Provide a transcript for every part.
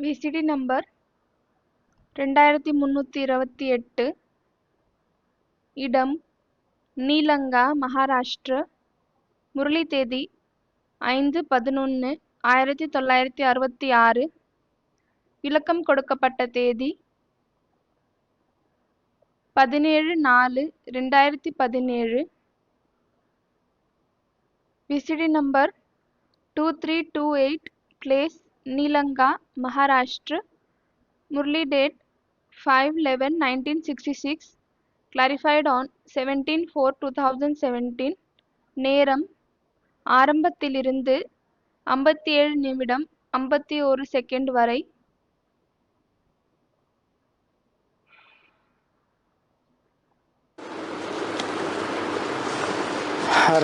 VCD number 2328. இடம் நீலங்கா, மகாராஷ்டிர. முரளி தேதி 5/11/1966. விளக்கம் கொடுக்கப்பட்ட தேதி 17/4/2017. VCD number 2328, place Nilanga, Maharashtra. Murali date 5/11/1966. clarified on 17/4/2017. நேரம் ஆரம்பத்திலிருந்து 57 நிமிடம் 51 செகண்ட் வரை.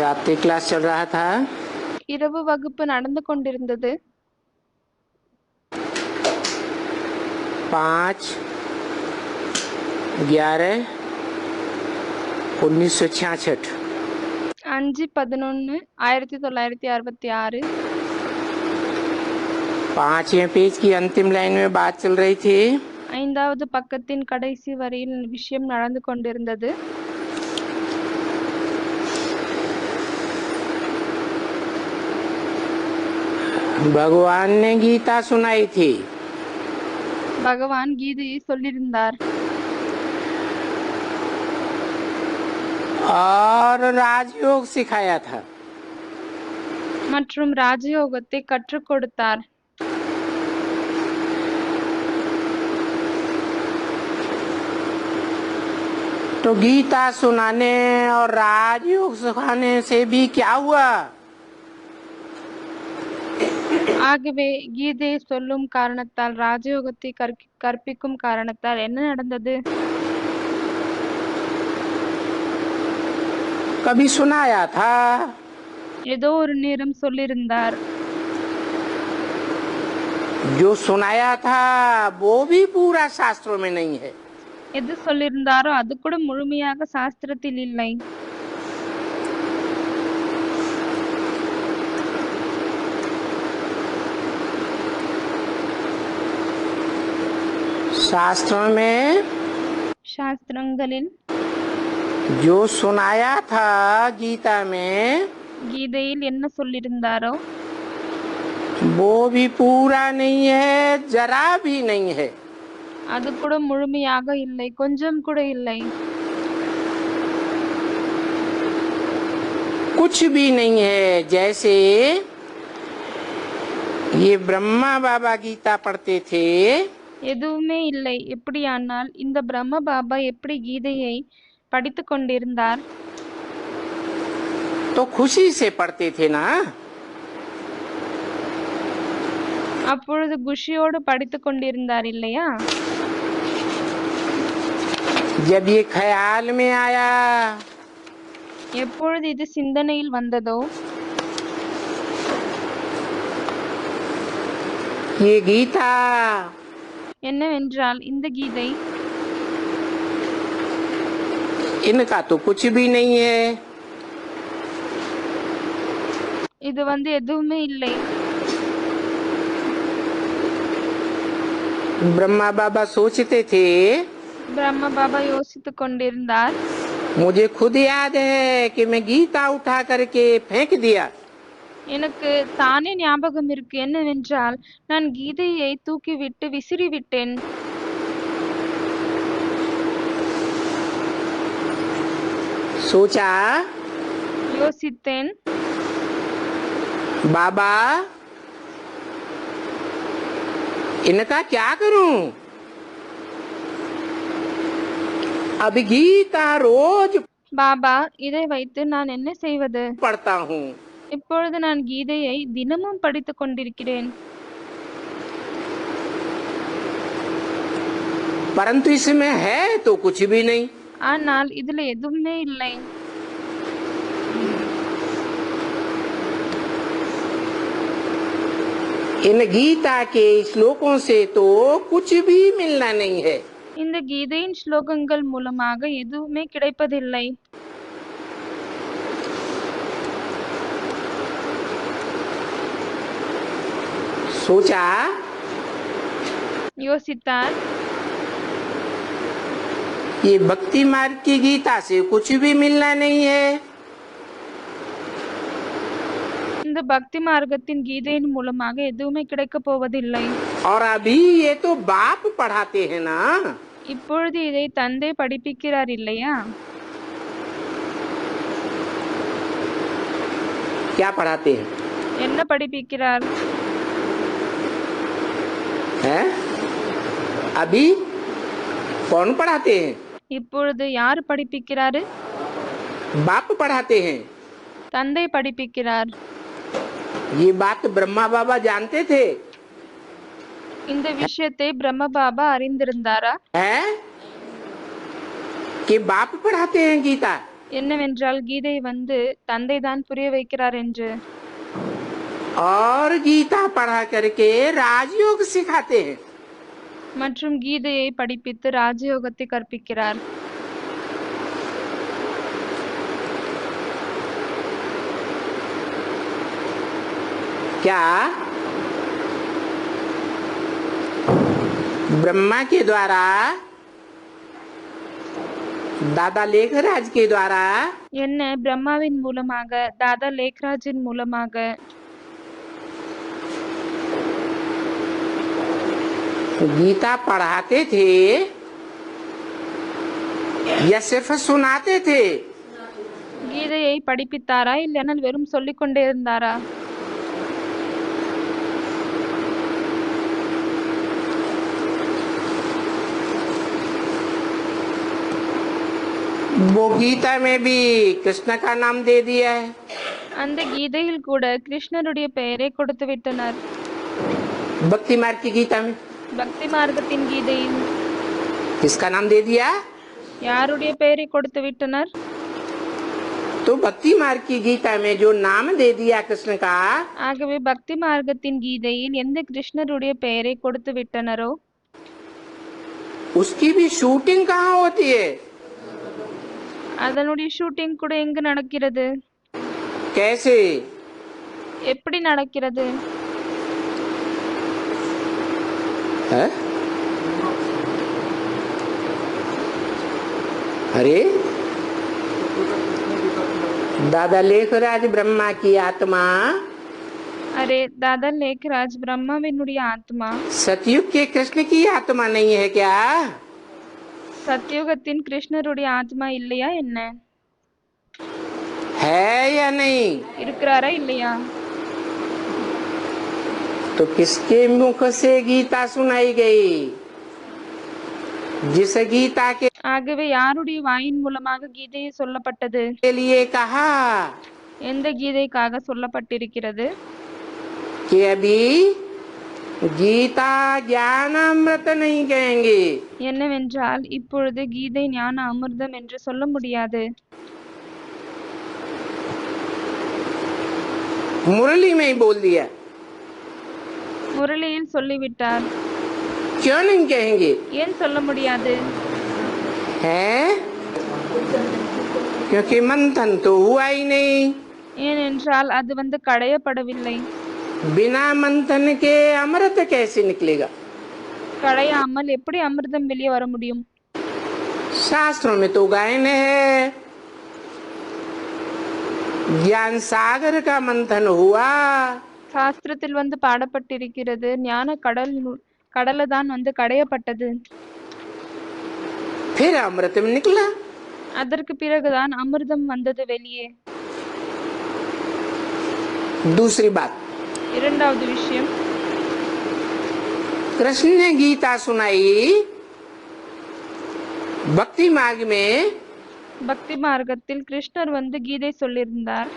रात्रि क्लास चल रहा था। இரவு வகுப்பு நடந்து கொண்டிருந்தது. 5/11/1966। 5/11/1966. 5वें पेज की अंतिम लाइन में बात चल रही थी। ஐந்தாவது பக்கத்தின் கடைசி வரியில் விஷயம் நடந்து கொண்டிருந்தது. भगवान ने गीता सुनाई थी பகவான் கீதையை சொல்லியிருந்தார் और राजयोग सिखाया था। மற்றும் ராஜயோகத்தை கற்றுக் கொடுத்தார். तो गीता सुनाने और राजयोग सिखाने से भी क्या हुआ? ஆகவே கீதையை சொல்லும் காரணத்தால், ராஜயோகத்தை கற்பிக்கும் காரணத்தால் என்ன நடந்தது? कभी सुनाया था, ஏதோ ஒரு நேரம் சொல்லியிருந்தார். जो सुनाया था वो भी पूरा शास्त्रों में नहीं है। எது சொல்லியிருந்தாரோ அது கூட முழுமையாக சாஸ்திரத்தில் இல்லை. शास्त्रों में சாஸ்திரங்களில் जो सुनाया था गीता में கீதையில் என்ன சொல்லியிருந்தாரோ वो भी पूरा नहीं है, जरा भी नहीं है। அது கூட முழுமையாக இல்லை, கொஞ்சம் கூட இல்லை. कुछ भी नहीं है। जैसे ये ब्रह्मा बाबा गीता पढ़ते थे, எதுவுமே இல்லை. எப்படியானால் இந்த பிரம்ம பாபா எப்படி கீதையை படித்து கொண்டிருந்தார்? तो खुशी से पढ़ते थे ना। அப்பொழுது குஷியோடு படித்து கொண்டிருந்தார் இல்லையா? जब ये ख्याल में आया, எப்பொழுது இது சிந்தனையில் வந்ததோ, ये गीता என்னவென்றால் இந்த கீதை इनका तो कुछ भी नहीं है। இது எதுவுமே இல்லை. ब्रह्मा बाबा सोचते थे, பிரம்ம பாபா யோசித்துக் கொண்டிருந்தார். मुझे खुद याद है कि मैं गीता उठा करके फेंक दिया। எனக்கு தானே ஞாபகம் இருக்கு. என்னவென்றால் நான் கீதையை தூக்கிவிட்டு விசிறிவிட்டேன். सोचा யோசித்தேன், बाबा इनका क्या करूं? अब गीता रोज பாபா இதை வைத்து நான் என்ன செய்வது? पढ़ता हूँ, இப்பொழுது நான் கீதையை தினமும் படித்துக் கொண்டிருக்கிறேன். परंतु इसमें है तो कुछ भी नहीं। ஆனால் இதுல எதுவுமே இல்லை. इन गीता के श्लोकों से तो कुछ भी मिलना नहीं है। இந்த கீதையின் ஸ்லோகங்கள் மூலமாக எதுவுமே கிடைப்பதில்லை. सोचा யோசித்தார். ये भक्ति मार्ग की गीता से कुछ भी मिलना नहीं है। இந்த பக்தி மார்க்கத்தின் கீதையின் மூலமாக எதுவுமே கிடைக்கப் போவதில்லை. और अभी ये तो बाप पढ़ाते हैं ना। இப்பொழுது இதை தந்தை படிப்பிக்கிறார் இல்லையா? क्या पढ़ाते हैं? என்ன படிப்பிக்கிறார்? है? अभी कौन पढ़ाते हैं? இப்பொழுது யார் படிப்பிக்கிறாரு? बाप पढ़ाते हैं। தந்தை படிப்பிக்கிறார். ये बात ब्रह्मा बाबा जानते थे। இந்த விஷயத்தை பிரம்ம பாபா அறிந்திருந்தாரா? है कि बाप पढ़ाते हैं गीता। என்னவென்றால் கீதை தந்தை தான் புரிய வைக்கிறார் என்று. और गीता पढ़ा करके राजयोग सिखाते हैं। மற்றும் கீதையை படிப்பித்து ராஜயோகத்தை கற்பிக்கிறார். क्या ब्रह्मा के द्वारा, दादा लेखराज के द्वारा என்ன பிரம்மாவின் மூலமாக, தாதா லேக்ராஜின் மூலமாக गीता पढ़ाते थे या सिर्फ सुनाते थे? கீதையை படிப்பித்தாரா இல்லைனால் வெறும் சொல்லிக் கொண்டே இருந்தாரா? वो गीता में भी कृष्ण का नाम दे दिया है। அந்த கீதையில் கூட கிருஷ்ணருடைய பெயரை கொடுத்து விட்டனர். भक्ति मार्ग की गीता में பக்தி மார்க்கத்தின் கீதையில் किसका नाम दे दिया? யாருடைய பெயரை கொடுத்து விட்டனர்? तो भक्ति मार्ग की गीता में जो नाम दे दिया कृष्ण का, ஆகவே பக்தி மார்க்கத்தின் கீதையில் எந்த கிருஷ்ணருடைய பெயரை கொடுத்து விட்டனரோ उसकी भी शूटिंग कहाँ होती है? அதனுடைய ஷூட்டிங் கூட எங்கு நடக்கிறது? कैसे? எப்படி நடக்கிறது? है? अरे दादा लेखराज ब्रह्मा की आत्मा அரே தாதா லேக்ராஜ் பிரம்மாவினுடைய ஆத்மா सतयुग के कृष्ण की आत्मा नहीं है क्या? சத்யுகத்தின் கிருஷ்ணருடைய ஆத்மா இல்லையா என்ன? है या नहीं? இருக்கிறாரா இல்லையா? तो किसके मुख से गीता सुनाई गई? जिस गीता के ஆகவே யாருடைய வாயின் மூலமாக கீதையை சொல்லப்பட்டது? लिए कहा எந்த கீதைக்காக சொல்லப்பட்டிருக்கிறது? कि अभी गीता ज्ञान अमृत नहीं कहेंगे। என்னவென்றால் இப்பொழுது கீதை ஞான அமிர்தம் என்று சொல்ல முடியாது. मुरली में ही बोल दिया। முரளியில் சொல்லிவிட்டார். क्यों नहीं कहेंगे? ஏன் சொல்ல முடியாது? है क्योंकि मंथन तो हुआ ही नहीं। ஏனென்றால் அது கடையப்படவில்லை. बिना मंथन के अमृत कैसे निकलेगा? கடையாமல் எப்படி அமிர்தம் வெளியே வர முடியும்? शास्त्रों में तो गायन है, ज्ञान सागर का मंथन हुआ। சாஸ்திரத்தில் பாடப்பட்டிருக்கிறது, ஞான கடலை தான் கடையப்பட்டது. फिर अमृत में निकला। அதற்கு பிறகுதான் அமிர்தம் வந்தது வெளியே. दूसरी बात, இரண்டாவது விஷயம், कृष्ण ने गीता सुनाई भक्ति मार्ग में। பக்தி மார்க்கத்தில் கிருஷ்ணர் கீதை சொல்லியிருந்தார்.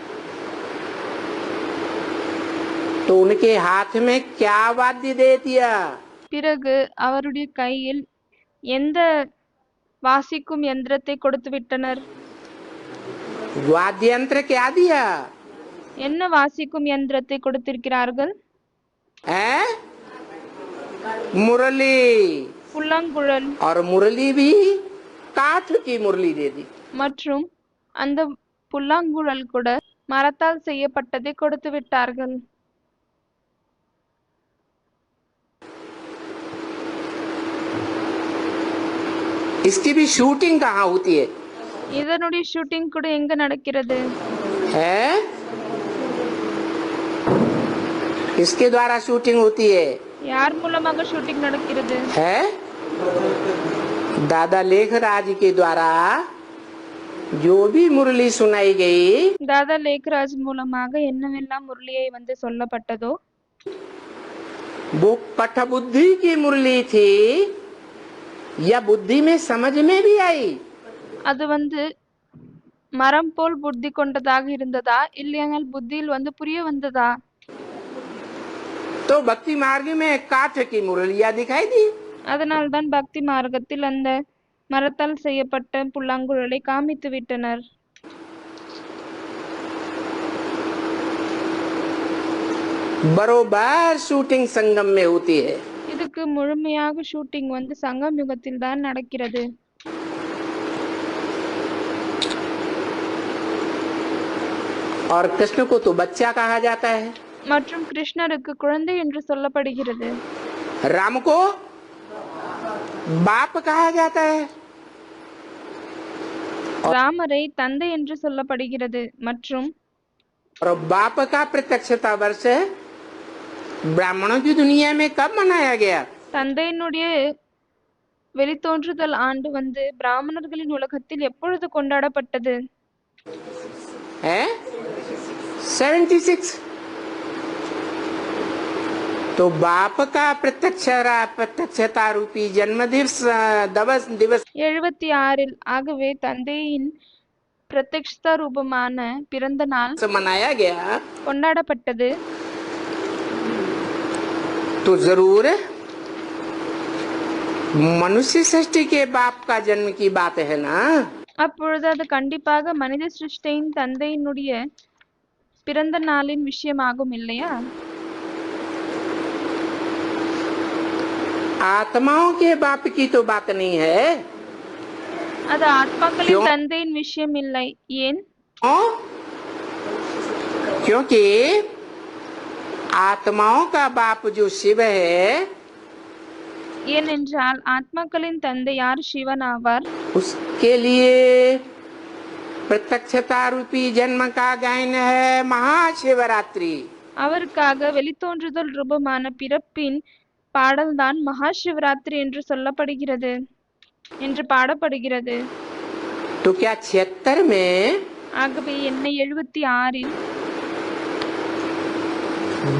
तो उनके हाथ में क्या वाद्य दे दिया? பிறகு அவருடைய கையில் எந்த வாசிக்கும் யந்திரத்தை கொடுத்து விட்டனர்? वाद्य यंत्र क्या दिया? என்ன வாசிக்கும் யந்திரத்தை கொடுத்திருக்கிறார்கள்? है मुरली। புல்லாங்குழல். और मुरली भी काठ की मुरली दे दी। மற்றும் அந்த புல்லாங்குழல் கூட மரத்தால் செய்யப்பட்டதை கொடுத்து விட்டார்கள். इसकी भी शूटिंग कहाँ होती है? இதனுடைய ஷூட்டிங் கூட எங்க நடக்கிறது? है किसके द्वारा शूटिंग होती है? யார் மூலமாக ஷூட்டிங் நடக்கிறது? है दादा लेखराज के द्वारा जो भी मुरली सुनाई गई, தாதா லேக்ராஜ் மூலமாக என்னவெல்லாம் முரளியை வந்து சொல்லப்பட்டதோ वो पठ बुद्धि की मुरली थी या बुद्धि में समझ में भी आई? அது வந்து மரம் போல் புத்தி கொண்டதாக இருந்ததா இல்லையானால் புத்தியில் வந்து புரிய வந்ததா? तो भक्ति मार्ग में काठ की मुरलियां दिखाई दी। அதனால்தான் பக்தி மார்க்கத்தில் அந்த மரத்தால் செய்யப்பட்ட புல்லாங்குழலை காமித்து விட்டனர். बरोबर शूटिंग संगम में होती है। இதுக்கு முழுமையாக ஷூட்டிங் வந்து சங்கம் யுகத்தில் தான் நடக்கிறது. और कृष्ण को तो बच्चा कहा जाता है, மற்றும் கிருஷ்ணருக்கு குழந்தை என்று சொல்லப்படுகிறது. राम को बाप कहा जाता है, ராமரை தந்தை என்று சொல்லப்படுகிறது. மற்றும் और बाप का प्रत्यक्षता वर्ष ब्राह्मणों की दुनिया में कब मनाया गया? தந்தையினுடைய வெளித்தோன்றுதல் ஆண்டு வந்து பிராமணர்களின் உலகத்தில் எப்பொழுது கொண்டாடப்பட்டது? है 76। तो बाप का प्रत्यक्षता रूपी जन्म दिवस 76 ஆகவே தந்தையின் பிரத்யக்ஷ ரூபமான பிறந்த நாள் मनाया गया, கொண்டாடப்பட்டது. तो जरूर मनुष्य सृष्टि के बाप का जन्म की बात है ना। அப்பொழுது அது கண்டிப்பாக மனித சிருஷ்டியின் தந்தையினுடைய பிறந்த நாளின் விஷயமாகும் இல்லையா? आत्माओं के बाप की तो बात नहीं है। அது ஆத்மாக்களின் தந்தையின் விஷயம் இல்லை. ஏன்? क्योंकि आत्माओं का बाप जो शिव है, ஏனென்றால் ஆத்மாக்களின் தந்தை யார்? சிவன் ஆவார். उसके लिए प्रत्यक्षता रूपी जन्म का गायन है महाशिवरात्रि। அவருக்காக வெளித்தோன்றுதல் ரூபமான பிறப்பின் பாடல்தான் மகா சிவராத்திரி என்று சொல்லப்படுகிறது, என்று பாடப்படுகிறது. तो क्या 76 में ஆகவே என்ன 76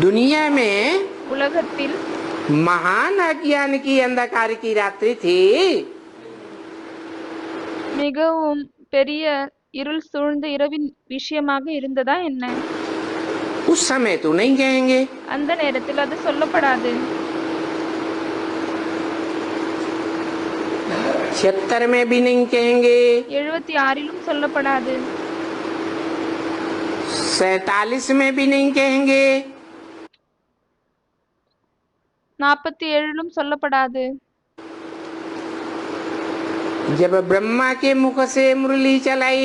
दुनिया में உலகத்தில் महान अज्ञान की अंधकार की रात्रि थी? மிகவும் பெரிய இருள் சூழ்ந்த இரவின் விஷயமாக இருந்ததா என்ன? उस समय तो नहीं कहेंगे। அந்த நேரத்தில் அது சொல்லப்படாது. 76 में भी नहीं कहेंगे, 76 சொல்லப்படாது, 47 में भी नहीं कहेंगे, 47 சொல்லப்படாது. जब ब्रह्मा के मुख से मुरली चलाई,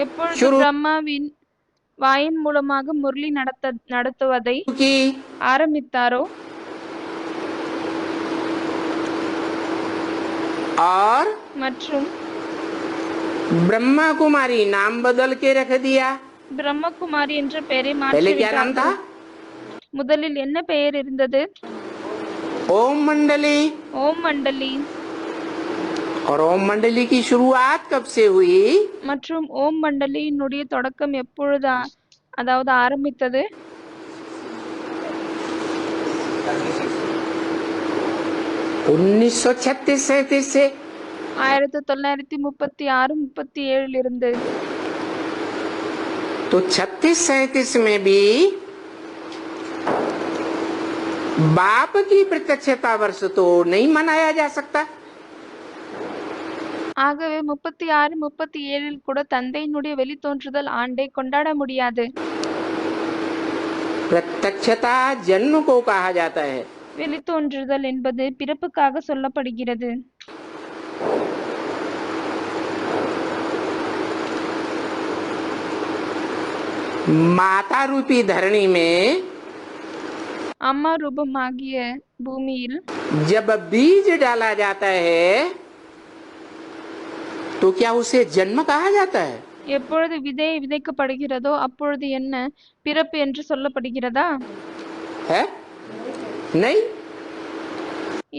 எப்பொழுது பிரம்மாவின் வாயின் மூலமாக முரளி நடத்துவதை की ஆரம்பித்தாரோ और மற்றும் ब्रह्मा कुमारी नाम बदल के रख दिया। பிரம்மகுமாரி என்ற பெயரை पहले क्या नाम था? மாற்றிவிட்டார்கள். முதலில் என்ன பெயர் இருந்தது? ओम मंडली। ஓம் மண்டலி. और ओम मंडली की शुरुआत कब से हुई? மற்றும் ஓம் மண்டலியினுடைய தொடக்கம் எப்பொழுது அதாவது ஆரம்பித்தது? 1936-37 से 1936-37 இருந்து. तो 36-37 में भी बाप की प्रत्यक्षता वर्ष तो नहीं मनाया जा सकता। ஆகவே 36-37 கூட தந்தையினுடைய வெளித்தோன்றுதல் ஆண்டை கொண்டாட முடியாது. प्रत्यक्षता जन्म को कहा जाता है। வெளித்தோன்றுதல் என்பது பிறப்புக்காக சொல்லப்படுகிறது. माता रूपी धरणी में அம்மா ரூபமாகிய பூமியில் जब बीज डाला जाता है तो क्या उसे जन्म कहा जाता है? எப்பொழுது விதை விதைக்கப்படுகிறதோ அப்பொழுது என்ன பிறப்பு என்று சொல்லப்படுகிறதா? है नहीं।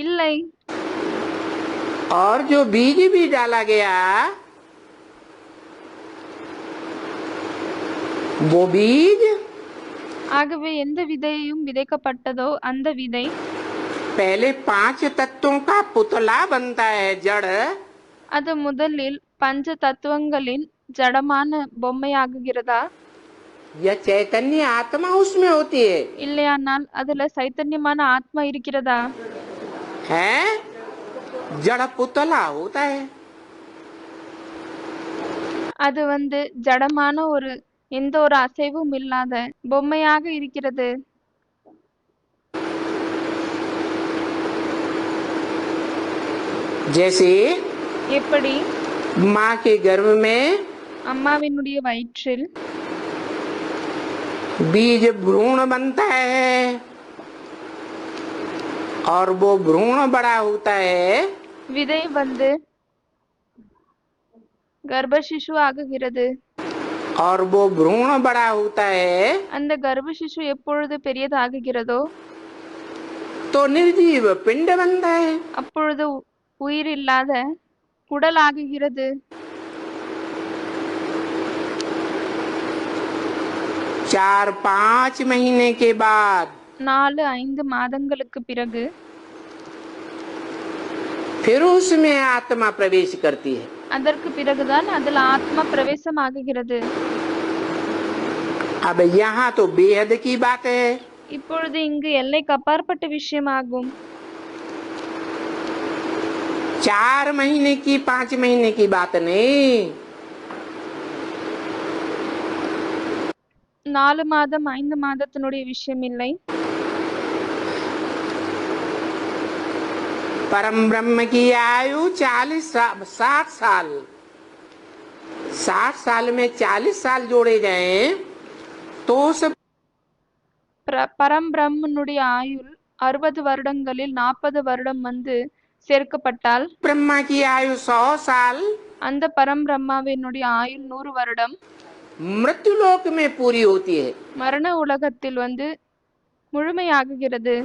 இல்லை. और जो बीज भी डाला गया वो बीज ஆகவே எந்த விதையும் விதைக்கப்பட்டதோ அந்த விதை पहले 5 तत्वों का पुतला बनता है, जड़। அது முதலில் பஞ்ச தத்துவங்களின் ஜடமான பொம்மையாகுகிறதா? यह चैतन्य आत्मा उसमें होती है। இல்லையானால் அதுல சைத்தன்யமான ஆத்மா இருக்கிறதா? है जड़ पुतला होता है। அது ஜடமான எந்த ஒரு அசைவும் இல்லாத பொம்மையாக இருக்கிறது. जैसे எப்படி माँ के गर्भ में அம்மாவினுடைய வயிற்றில் बीज भ्रूण बनता है और वो भ्रूण बड़ा होता है, விதை கர்ப்ப சிசு ஆகுகிறது. और वो भ्रूण बड़ा होता है அந்த கர்ப்ப சிசு எப்பொழுது பெரியதாகுகிறதோ तो निर्जीव पिंड बनता है। அப்பொழுது உயிர் இல்லாத உடல் ஆகுகிறது. 4-5 महीने के बाद 4-5 மாதங்களுக்கு பிறகு फिर उसमें आत्मा प्रवेश करती है। அதற்கு பிறகுதான் அதில் ஆத்மா பிரவேசம் ஆகுகிறது. अब यहाँ तो बेहद की बात है। இப்பொழுது இங்கு எல்லைக்கு அப்பாற்பட்ட விஷயமாகும். 4 महीने की 5 महीने की बात नहीं। 4 மாதம் 5 மாதத்தினுடைய விஷயம் இல்லை. परम ब्रह्म की आयु 60 साल। 60 साल में 40 साल जोड़े जाए तो பரம்பிரம்மனுடைய ஆயுள் 60 வருடங்களில் 40 வருடம் சேர்க்கப்பட்டால் ब्रह्मा की आयु 100 साल அந்த பரம்பிரம்மாவினுடைய ஆயுள் 100 வருடம் मृत्युलोक में पूरी होती है। மரண உலகத்தில் முழுமையாகுகிறது.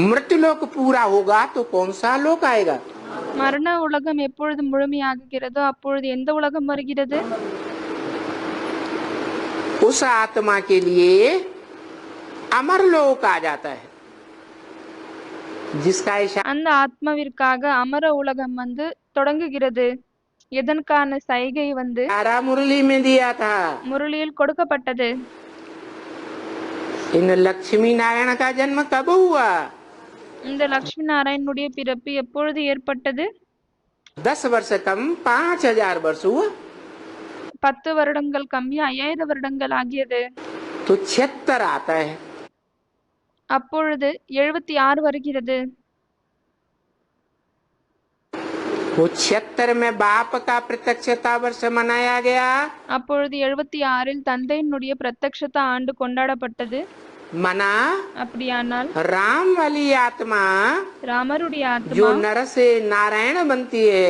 मृत्युलोक पूरा होगा तो कौन सा लोक आएगा? மரண உலகம் எப்பொழுது முழுமையாகுகிறதோ அப்பொழுது எந்த உலகம் வருகிறது? उस आत्मा के लिए अमर लोक आ जाता है, जिसका அந்த ஆத்மாவிற்காக அமர உலகம் தொடங்குகிறது. எதற்கான சைகை मुरली में दिया था। முரளியில் கொடுக்கப்பட்டது. इन लक्ष्मी नारायण का जन्म कब हुआ? இந்த லட்சுமி நாராயணனுடைய பிறப்பு எப்பொழுது ஏற்பட்டது? 10 वर्ष कम 5000 वर्ष हुआ। 10 வருடங்கள் கம்மி 5000 வருடங்கள் ஆகியது. तो 76 आता है। அப்பொழுது 76 வருகிறது. वो 76 में बाप का प्रत्यक्षता वर्ष मनाया गया। அப்பொழுது 76 தந்தையினுடைய பிரத்யக்ஷதா ஆண்டு கொண்டாடப்பட்டது. मना அப்படியானால் राम वाली आत्मा ராமருடைய ஆத்மா जो नर से नारायण बनती है,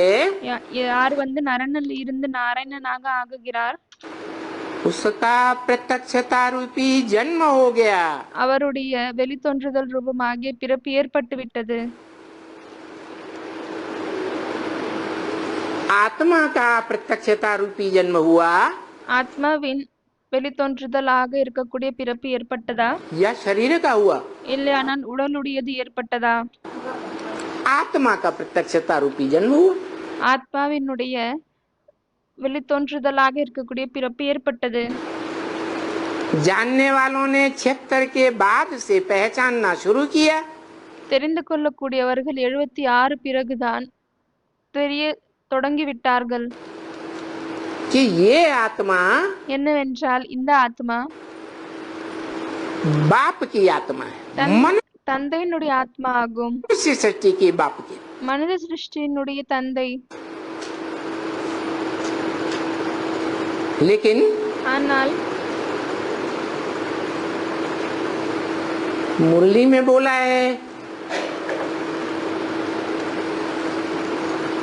யார் நரனில் இருந்து நாராயணனாக ஆகுகிறார், उसका प्रत्यक्षता रूपी जन्म हो गया। அவருடைய வெளித்தோன்றுதல் ரூபமாகிய பிறப்பு ஏற்பட்டு விட்டது. आत्मा का प्रत्यक्षता रूपी जन्म हुआ। ஆத்மாவின் வெளித்தோன்றுதலாக இருக்கக்கூடிய பிறப்பு ஏற்பட்டதா? या शरीर का हुआ? இல்லையானால் உடலுடையது ஏற்பட்டதா? आत्मा का प्रत्यक्षता रूपी जन्म हुआ। ஆத்மாவினுடைய வெளித்தோன்றுதலாக இருக்கக்கூடிய பிறப்பு ஏற்பட்டது. जानने वालों ने 76 के बाद से पहचानना शुरू किया। தெரிந்து கொள்ளக்கூடியவர்கள் 76 பிறகுதான் தெரிய தொடங்கிவிட்டார்கள். कि ये आत्मा என்னவென்றால் இந்த ஆத்மா बाप की आत्मा है, मन தந்தையினுடைய ஆத்மா ஆகும். सृष्टि की बाप की, மனித சிருஷ்டியினுடைய தந்தை. लेकिन ஆனால் मुरली में बोला है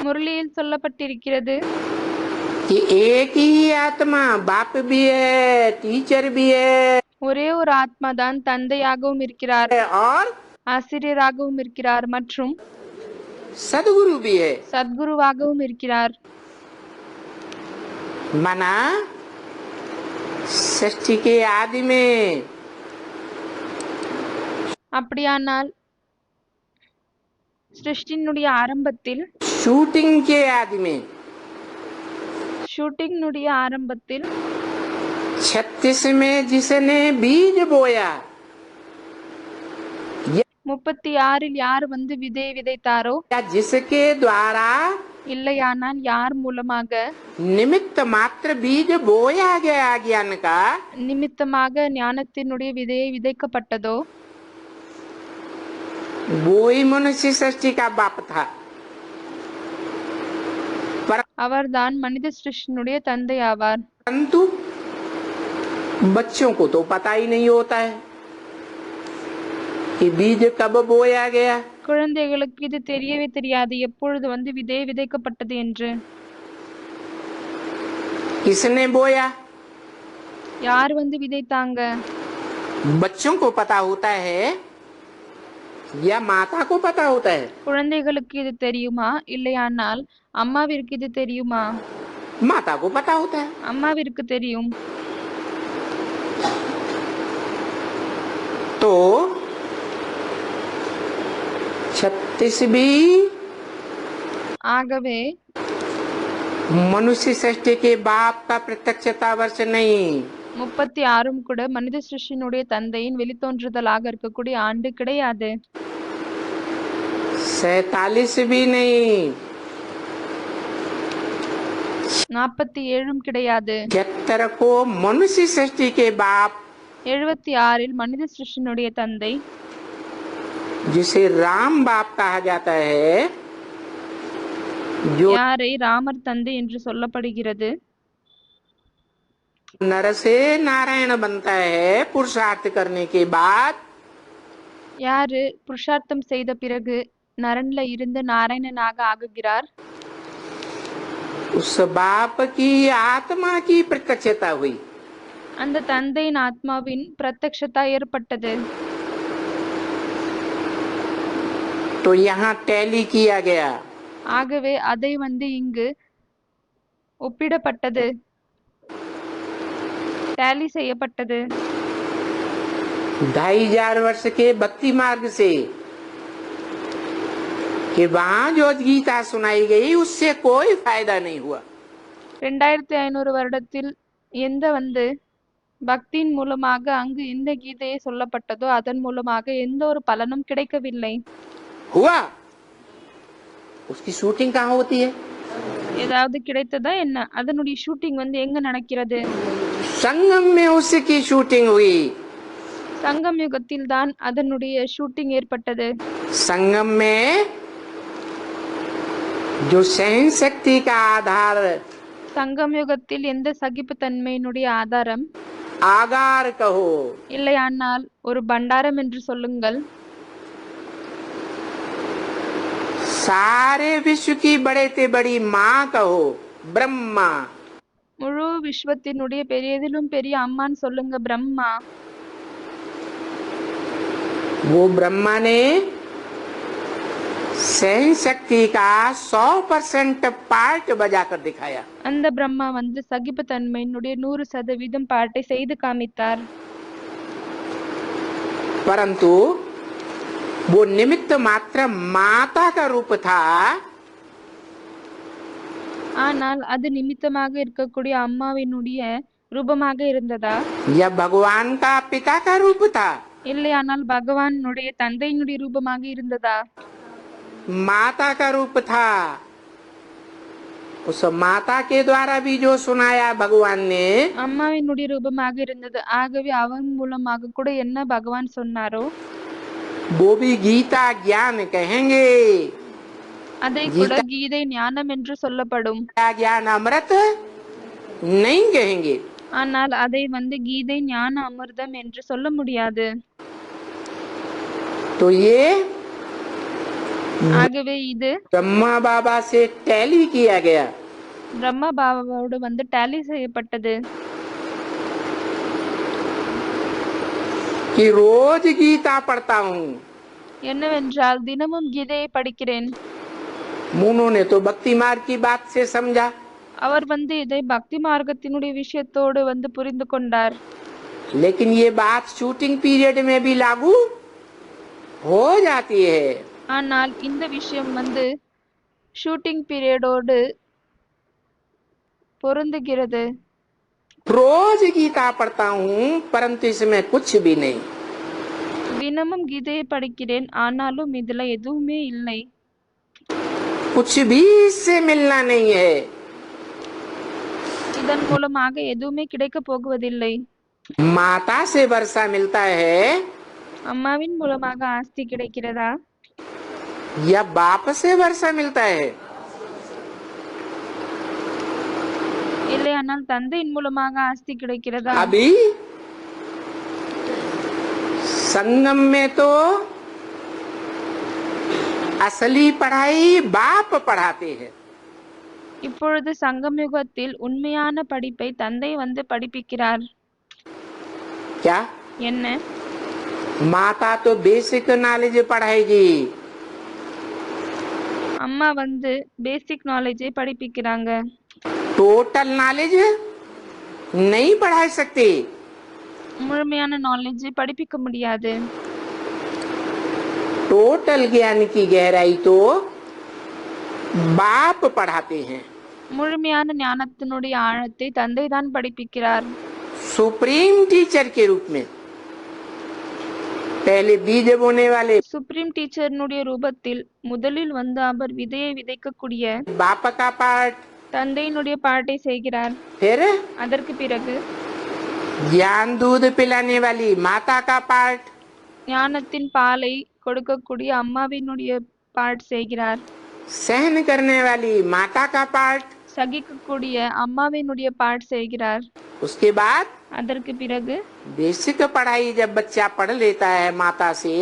முரளியில் சொல்லப்பட்டிருக்கிறது, कि एक ही आत्मा बाप भी है, टीचर भी है ஒரே ஒரு ஆத்மா தான் தந்தையாகவும் இருக்கிறார், और ஆசிரியராகவும் இருக்கிறார் மற்றும் सदगुरु भी है। சத்குருவாகவும் இருக்கிறார். माना सृष्टि के आदि में அப்படியானால் சிருஷ்டினுடைய ஆரம்பத்தில், शूटिंग के आदि में ஷூட்டிங்னுடைய ஆரம்பத்தில் 36 में जिसने बीज बोया 36 யார் வந்து விதை விதைத்தாரோ, या जिसके द्वारा இல்லையானால் யார் மூலமாக निमित्त मात्र बीज बोया गया ज्ञान का, நிமித்தமாக ஞானத்தினுடைய விதையை விதைக்கப்பட்டதோ, वो ही मनुष्य सृष्टि का बाप था। அவர்தான் மனித சிருஷ்டினுடைய தந்தை ஆவார். परंतु बच्चों को तो पता ही नहीं होता है कि बीज कब बोया गया। குழந்தைகளுக்கு இது தெரியவே தெரியாது எப்பொழுது வந்து விதை விதைக்கப்பட்டது என்று. किसने बोया? யார் வந்து விதைத்தாங்க? बच्चों को पता होता है या माता को पता होता है? குழந்தைகளுக்கு இது தெரியுமா, இல்லையானால் அம்மாவிற்கு இது தெரியுமா? माता को पता होता है। அம்மாவிற்கு தெரியும். तो 36 ஆகவே मनुष्य सृष्टि के बाप का प्रत्यक्षता वर्ष नहीं, 36 கூட மனித சிருஷ்டினுடைய தந்தையின் வெளித்தோன்றுதலாக இருக்கக்கூடிய ஆண்டு கிடையாது. 47 भी नहीं, 47 கிடையாது. 76 को मनुष्य सृष्टि के बाप 76 மனித சிருஷ்டினுடைய தந்தை, जिसे राम बाप कहा जाता है, जो யாரை ராமர் தந்தை என்று சொல்லப்படுகிறது, नर से नारायण बनता है पुरुषार्थ करने के बाद, யாரு புருஷார்த்தம் செய்த பிறகு நரன்ல இருந்து நாராயணனாக ஆகுகிறார். उस बाप की आत्मा की प्रत्यक्षता हुई। அந்த தந்தையின் ஆத்மாவின் பிரத்யக்ஷதா ஏற்பட்டது. तो यहाँ टैली किया गया। ஆகவே அதை வந்து இங்கு ஒப்பிடப்பட்டது, டேலி செய்யப்பட்டது. 2500 वर्ष के भक्ति मार्ग से कि वहाँ जो गीता सुनाई गई उससे कोई फायदा नहीं हुआ। 2500 வருடத்தில் எந்த வந்து பக்தியின் மூலமாக அங்கு எந்த கீதையை சொல்லப்பட்டதோ அதன் மூலமாக எந்த ஒரு பலனும் கிடைக்கவில்லை. हुआ, उसकी शूटिंग कहाँ होती है? ஏதாவது கிடைத்ததா என்ன? அதனுடைய ஷூட்டிங் வந்து எங்க நடக்கிறது? संगम में उसकी शूटिंग हुई। சங்கம் யுகத்தில் தான் அதனுடைய ஷூட்டிங் ஏற்பட்டது. संगम में जो सहन शक्ति का आधार, சங்கம் யுகத்தில் எந்த சகிப்புத்தன்மையினுடைய ஆதாரம், आगार कहो, இல்லையானால் ஒரு பண்டாரம் என்று சொல்லுங்கள், सारे विश्व की बड़े से बड़ी माँ कहो, ब्रह्मा, முழு விஸ்வத்தினுடைய பெரியதிலும் பெரிய அம்மான்னு சொல்லுங்க, பிரம்மா. वो ब्रह्मा ने सहन शक्ति का 100% पार्ट बजाकर दिखाया। அந்த பிரம்மா வந்து சகிப்புத்தன்மையினுடைய 100% பாட்டை செய்து காமித்தார். परंतु वो निमित्त मात्र माता का रूप था, ஆனால் அது நிமித்தமாக இருக்கக்கூடிய அம்மாவினுடைய ரூபமாக இருந்ததா, या भगवान का पिता का रूप था? இல்லையானால் பகவானுடைய தந்தையினுடைய ரூபமாக இருந்ததா? माता का रूप था। उस माता के द्वारा भी जो सुनाया भगवान ने, அம்மாவினுடைய ரூபமாக இருந்தது. ஆகவே அவன் மூலமாக கூட என்ன பகவான் சொன்னாரோ वो भी गीता ज्ञान कहेंगे। அதை கூட கீதை ஞானம் என்று சொல்லப்படும். ज्ञान अमृत नहीं कहेंगे। ஆனால் அதை வந்து கீதை ஞான அமிர்தம் என்று சொல்ல முடியாது. तो ये ஆகவே இது ब्रह्मा बाबा से टैली किया गया பிரம்மா பாபாவோடு வந்து டேலி செய்யப்பட்டது. कि रोज गीता पढ़ता हूँ। என்னவென்றால் தினமும் கீதையை படிக்கிறேன். मुनो ने तो भक्ति मार्ग की बात से समझा, அவர் வந்து இதை பக்தி மார்க்கத்தினுடைய விஷயத்தோடு வந்து புரிந்து கொண்டார். लेकिन ये बात शूटिंग पीरियड में भी लागू हो जाती है। ஆனால் இந்த விஷயம் வந்து ஷூட்டிங் பீரியடோடு பொருந்துகிறது. रोज गीता पढ़ता हूँ परंतु इसमें कुछ भी नहीं। தினமும் கீதையை படிக்கிறேன், ஆனாலும் இதுல எதுவுமே இல்லை. कुछ भी इससे मिलना नहीं है। இதன் மூலமாக எதுவுமே கிடைக்க போகுவதில்லை. माता से वर्षा मिलता है அம்மாவின் மூலமாக ஆஸ்தி கிடைக்கிறதா या बाप से वर्षा मिलता है? இல்லையானால் தந்தையின் மூலமாக ஆஸ்தி கிடைக்கிறதா? अभी संगम में तो असली पढ़ाई बाप पढ़ाते हैं। இப்பொழுது சங்கம் யுகத்தில் உண்மையான படிப்பை தந்தை வந்து படிப்பிக்கிறார். क्या? என்ன? माता तो बेसिक नॉलेज पढ़ाएगी, அம்மா வந்து பேசிக் நாலேஜை படிப்பிக்கிறாங்க. टोटल नॉलेज नहीं पढ़ा सकती। முழுமையான நாலேஜை படிப்பிக்க முடியாது. टोटल ज्ञान की गहराई तो बाप पढ़ाते हैं। முழுமையான ஞானத்தினுடைய ஆழத்தை தந்தை தான் படிப்பிக்கிறார். सुप्रीम टीचर के रूप में पहले बीज बोने वाले சுப்ரீம் டீச்சர்னுடைய ரூபத்தில் முதலில் வந்து அவர் விதையை விதைக்கக்கூடிய बाप का पार्ट, தந்தையினுடைய பாட்டை செய்கிறார். फिर அதற்கு பிறகு ज्ञान दूध पिलाने वाली माता का पार्ट, ஞானத்தின் பாலை கொடுக்கக்கூடிய அம்மாவினுடைய பாட் செய்கிறார். सहन करने वाली माता का पार्ट, சகிக்கக்கூடிய அம்மாவினுடைய பாட் செய்கிறார். उसके बाद அதற்கு பிறகு बेसिक पढ़ाई जब बच्चा पढ़ लेता है माता से,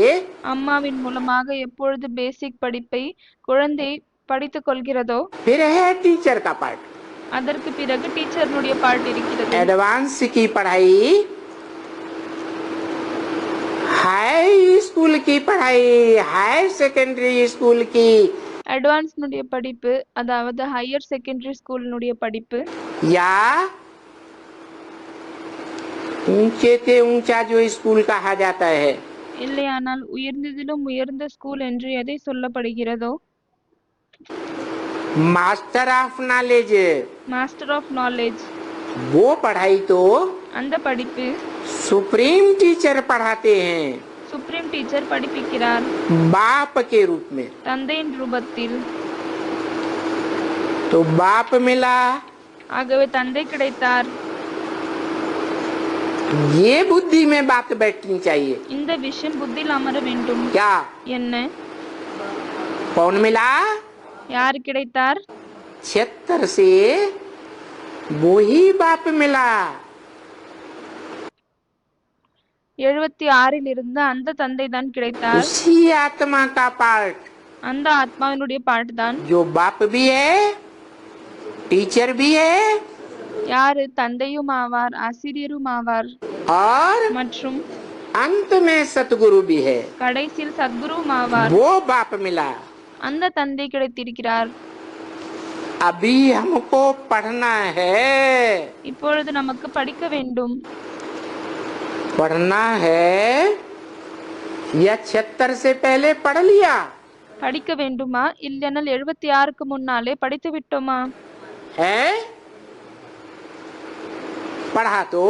அம்மாவின் மூலமாக எப்பொழுது பேசிக் படிப்பை குழந்தை படித்துக் கொள்கிறதோ फिर है टीचर का पार्ट। அதற்கு பிறகு டீச்சர்னுடைய பாட் இருக்கிறது. एडवांस की पढ़ाई, हाई स्कूल की पढ़ाई, हायर सेकेंडरी स्कूल की அட்வான்ஸ்னுடைய படிப்பு, அதாவது ஹையர் செகண்டரி ஸ்கூலினுடைய படிப்பு, या ऊंचे से ऊंचा जो स्कूल कहा जाता है, இல்லையானால் உயர்ந்ததிலும் உயர்ந்த ஸ்கூல் என்று எதை சொல்லப்படுகிறதோ master of knowledge, master of knowledge, वो पढ़ाई तो அந்த படிப்பு सुप्रीम टीचर पढ़ाते हैं சுப்ரீம் டீச்சர் படிப்பிக்கிறார் बाप के रूप में। தந்தையின் ரூபத்தில். तो बाप मिला, ஆகவே தந்தை கிடைத்தார். ये बुद्धि में बात बैठनी चाहिए। இந்த விஷயம் புத்தியில் அமர வேண்டும். क्या? என்ன? कौन मिला? யார் கிடைத்தார்? 76 से वो ही बाप मिला। 76 இருந்து அந்த தந்தை தான் கிடைத்தார். उसी आत्मा का पार्ट அந்த ஆத்மாவினுடைய பாட்டு தான் जो बाप भी है, टीचर भी है யாரு? தந்தையும் ஆவார், ஆசிரியரும் ஆவார், और மற்றும் अंत में सतगुरु भी है। கடைசியில் சத்குருவும் ஆவார். वो बाप मिला। அந்த தந்தை கிடைத்திருக்கிறார். अभी हमको पढ़ना है, இப்பொழுது நமக்கு படிக்க வேண்டும். पढ़ना है या 76 से पहले पढ़ लिया படிக்க வேண்டுமா, இல்லையானால் 76க்கு முன்னாலே படித்து விட்டோமா? है? पढ़ा तो,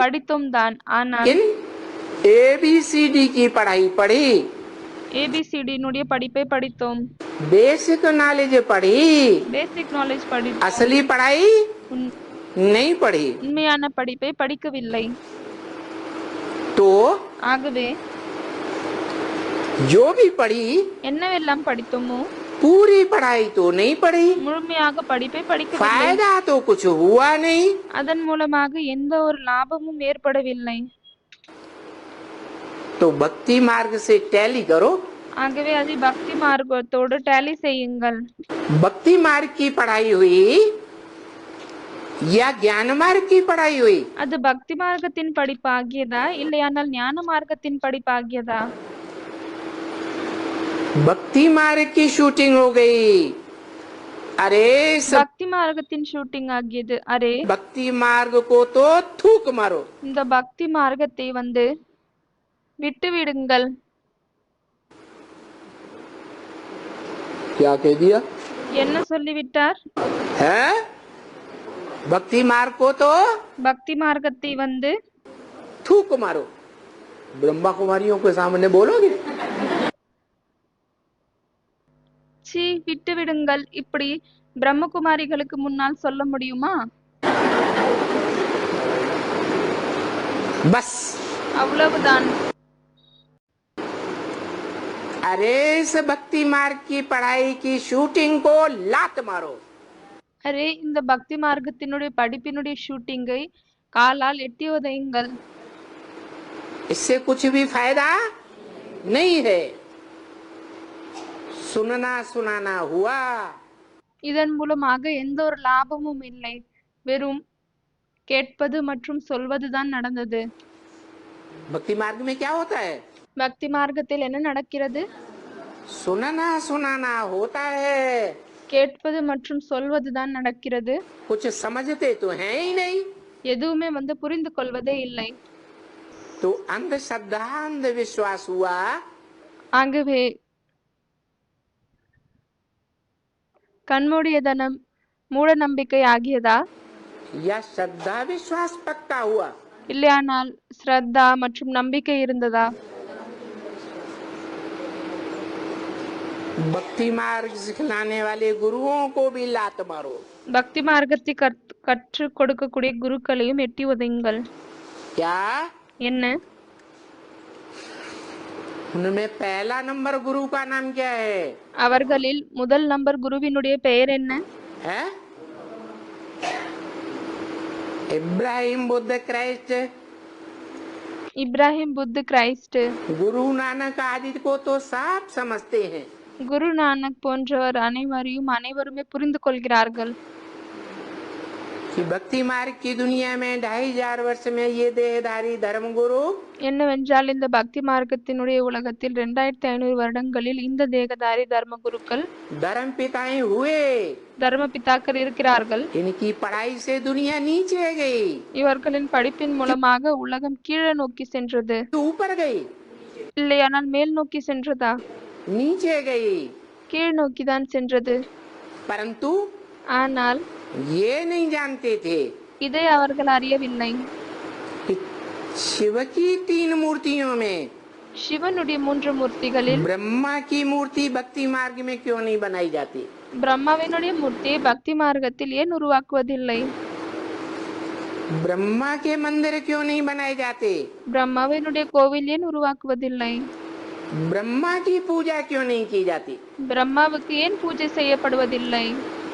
படித்தோம் தான், ஆனால் लेकिन ABCD की पढ़ाई पढ़ी, ஏபிசிடினுடைய படிப்பை படித்தோம், बेसिक नॉलेज पढ़ी, பேசிக் நாலேஜ் படித்தோம், असली पढ़ाई नहीं पढ़ी। உண்மையான படிப்பை படிக்கவில்லை. तो ஆகவே जो भी पढ़ी என்னவெல்லாம் படித்தோமோ पूरी पढ़ाई तो नहीं पढ़ी, முழுமையாக படிப்பை படிக்கவில்லை. फायदा तो कुछ हुआ नहीं। அதன் மூலமாக எந்த ஒரு லாபமும் ஏற்படவில்லை. तो भक्ति मार्ग से टैली करो, ஆகவே அதை பக்தி மார்க்கத்தோடு டேலி செய்யுங்கள். भक्ति मार्ग की पढ़ाई हुई या ज्ञान मार्ग की पढ़ाई हुई? அது பக்தி மார்க்கத்தின் படிப்பாகியதா இல்லையானால் ஞான மார்க்கத்தின் படிப்பாகியதா? भक्ति मार्ग की शूटिंग हो गई। अरे सब பக்தி மார்க்கத்தின் ஷூட்டிங் ஆகியது. அரே, भक्ति मार्ग को तो थूक मारो। இந்த பக்தி மார்க்கத்தை விட்டு விடுங்கள். क्या कह दिया என்ன சொல்லிவிட்டார்? है? भक्ति मार्ग को तो பக்தி மார்க்கத்தை थूक मारो। ब्रह्मा कुमारियों के सामने बोलोगे? சீ, விட்டு விடுங்கள் இப்படி பிரம்மகுமாரிகளுக்கு முன்னால் சொல்ல முடியுமா? बस அவ்வளவுதான். अरे इस भक्ति मार्ग की पढ़ाई की शूटिंग को लात मारो। அரே, இந்த பக்தி மார்க்கத்தினுடைய படிப்பினுடைய ஷூட்டிங்கை காலால் எட்டி உதையுங்கள். इससे कुछ भी फायदा नहीं है। सुनना सुनाना हुआ, இதன் மூலமாக எந்த ஒரு லாபமும் இல்லை. வெறும் கேட்பது மற்றும் சொல்வதுதான் நடந்தது. भक्ति मार्ग में क्या होता है? பக்தி மார்க்கத்தில் என்ன நடக்கிறது? सुनना सुनाना होता है, கேட்பது மற்றும் சொல்வதுதான் நடக்கிறது. कुछ समझते तो हैं ही नहीं। எதுவுமே புரிந்து கொள்வதே இல்லை. तो अंधश्रद्धा अंधविश्वास हुआ, ஆகவே கண்மூடியதனம் மூட நம்பிக்கை ஆகியதா या श्रद्धा विश्वास पक्का हुआ? இல்லையானால் ஸ்ரத்தா மற்றும் நம்பிக்கை இருந்ததா? भक्ति मार्ग सिखलाने वाले गुरुओं को भी लात मारो। பக்தி மார்க்கத்தை கற்றுக் கொடுக்கக்கூடிய குருக்களையும் எட்டி உதையுங்கள். क्या என்ன? उनमें पहला नंबर गुरु का नाम क्या है? அவர்களில் முதல் நம்பர் குருவினுடைய பெயர் என்ன? है इब्राहिम बुद्ध क्राइस्ट। இப்ராஹிம் புத்து கிரைஸ்ட். गुरु नानक आदि को तो साफ समझते हैं। குரு நானக் போன்றவர் அனைவருமே புரிந்து கொள்கிறார்கள். कि भक्ति मार्ग की दुनिया में 2500 वर्ष में ये देहधारी धर्म गुरु என்னவென்றால் இந்த பக்தி மார்க்கத்தினுடைய உலகத்தில் 2500 வருடங்களில் இந்த தேகதாரி தர்ம குருக்கள் धर्म पिताएं हुए। தர்ம பிதாக்கள் இருக்கிறார்கள். इनकी पढ़ाई से दुनिया नीचे गई, இவர்களின் படிப்பின் மூலமாக உலகம் கீழே நோக்கி சென்றது. ऊपर गई, இல்லையானால் மேல் நோக்கி சென்றதா? नीचे गई। கீழ் நோக்கிதான் சென்றது. परंतु ஆனால் ये नहीं जानते थे இதை அவர்கள் அறியவில்லை. कि शिव की 3 मूर्तियों में சிவனுடைய 3 மூர்த்திகளில் ब्रह्मा की मूर्ति भक्ति मार्ग में क्यों नहीं बनाई जाती? பிரம்மாவினுடைய மூர்த்தியை பக்தி மார்க்கத்தில் ஏன் உருவாக்குவதில்லை? ब्रह्मा के मंदिर क्यों नहीं बनाए जाते? பிரம்மாவினுடைய கோவில் ஏன் உருவாக்குவதில்லை? ब्रह्मा की पूजा क्यों नहीं की जाती? பிரம்மாவுக்கு ஏன் பூஜை செய்யப்படுவதில்லை?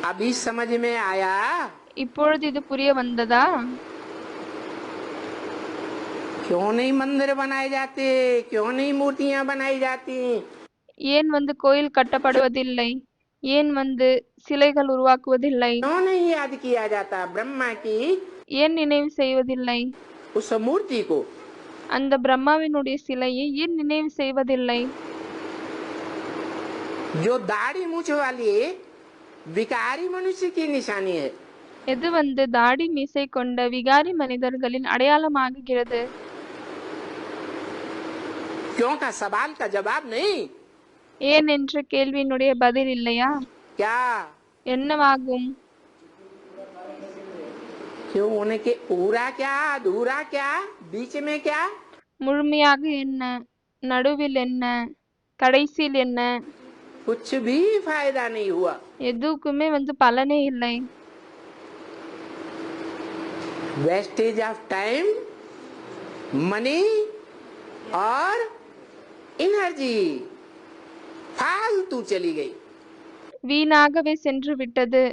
अभी समझ में आया? இப்பொழுது இது புரிய வந்ததா? क्यों नहीं मंदिर बनाए जाते? क्यों नहीं मूर्तियां बनाई जाती? ஏன் கோயில் கட்டப்படுவதில்லை? ஏன் சிலைகள் உருவாக்குவதில்லை? क्यों नहीं याद किया जाता ब्रह्मा की ஏன் நினைவு செய்வதில்லை? उस मूर्ति को? அந்த பிரம்மாவினுடைய சிலையை ஏன் நினைவு செய்வதில்லை? जो दाढ़ी मूछ वाली विकारी मनुष्य की निशानी है। எது தாடி மீசை கொண்ட விகாரி மனிதர்களின் அடையாளமாகுகிறது. क्यों का सवाल का जवाब नहीं। ஏன் என்ற கேள்வியினுடைய பதில் இல்லையா? क्या என்னவாகும்? क्यों उनके पूरा क्या अधूरा क्या बीच में क्या? முழுமையாக என்ன, நடுவில் என்ன, கடைசியில் என்ன? कुछ भी फायदा नहीं हुआ। எதுக்குமே பலனே இல்லை. वेस्टेज ऑफ टाइम, मनी और एनर्जी फालतू चली गई। வீணாகவே சென்று விட்டது.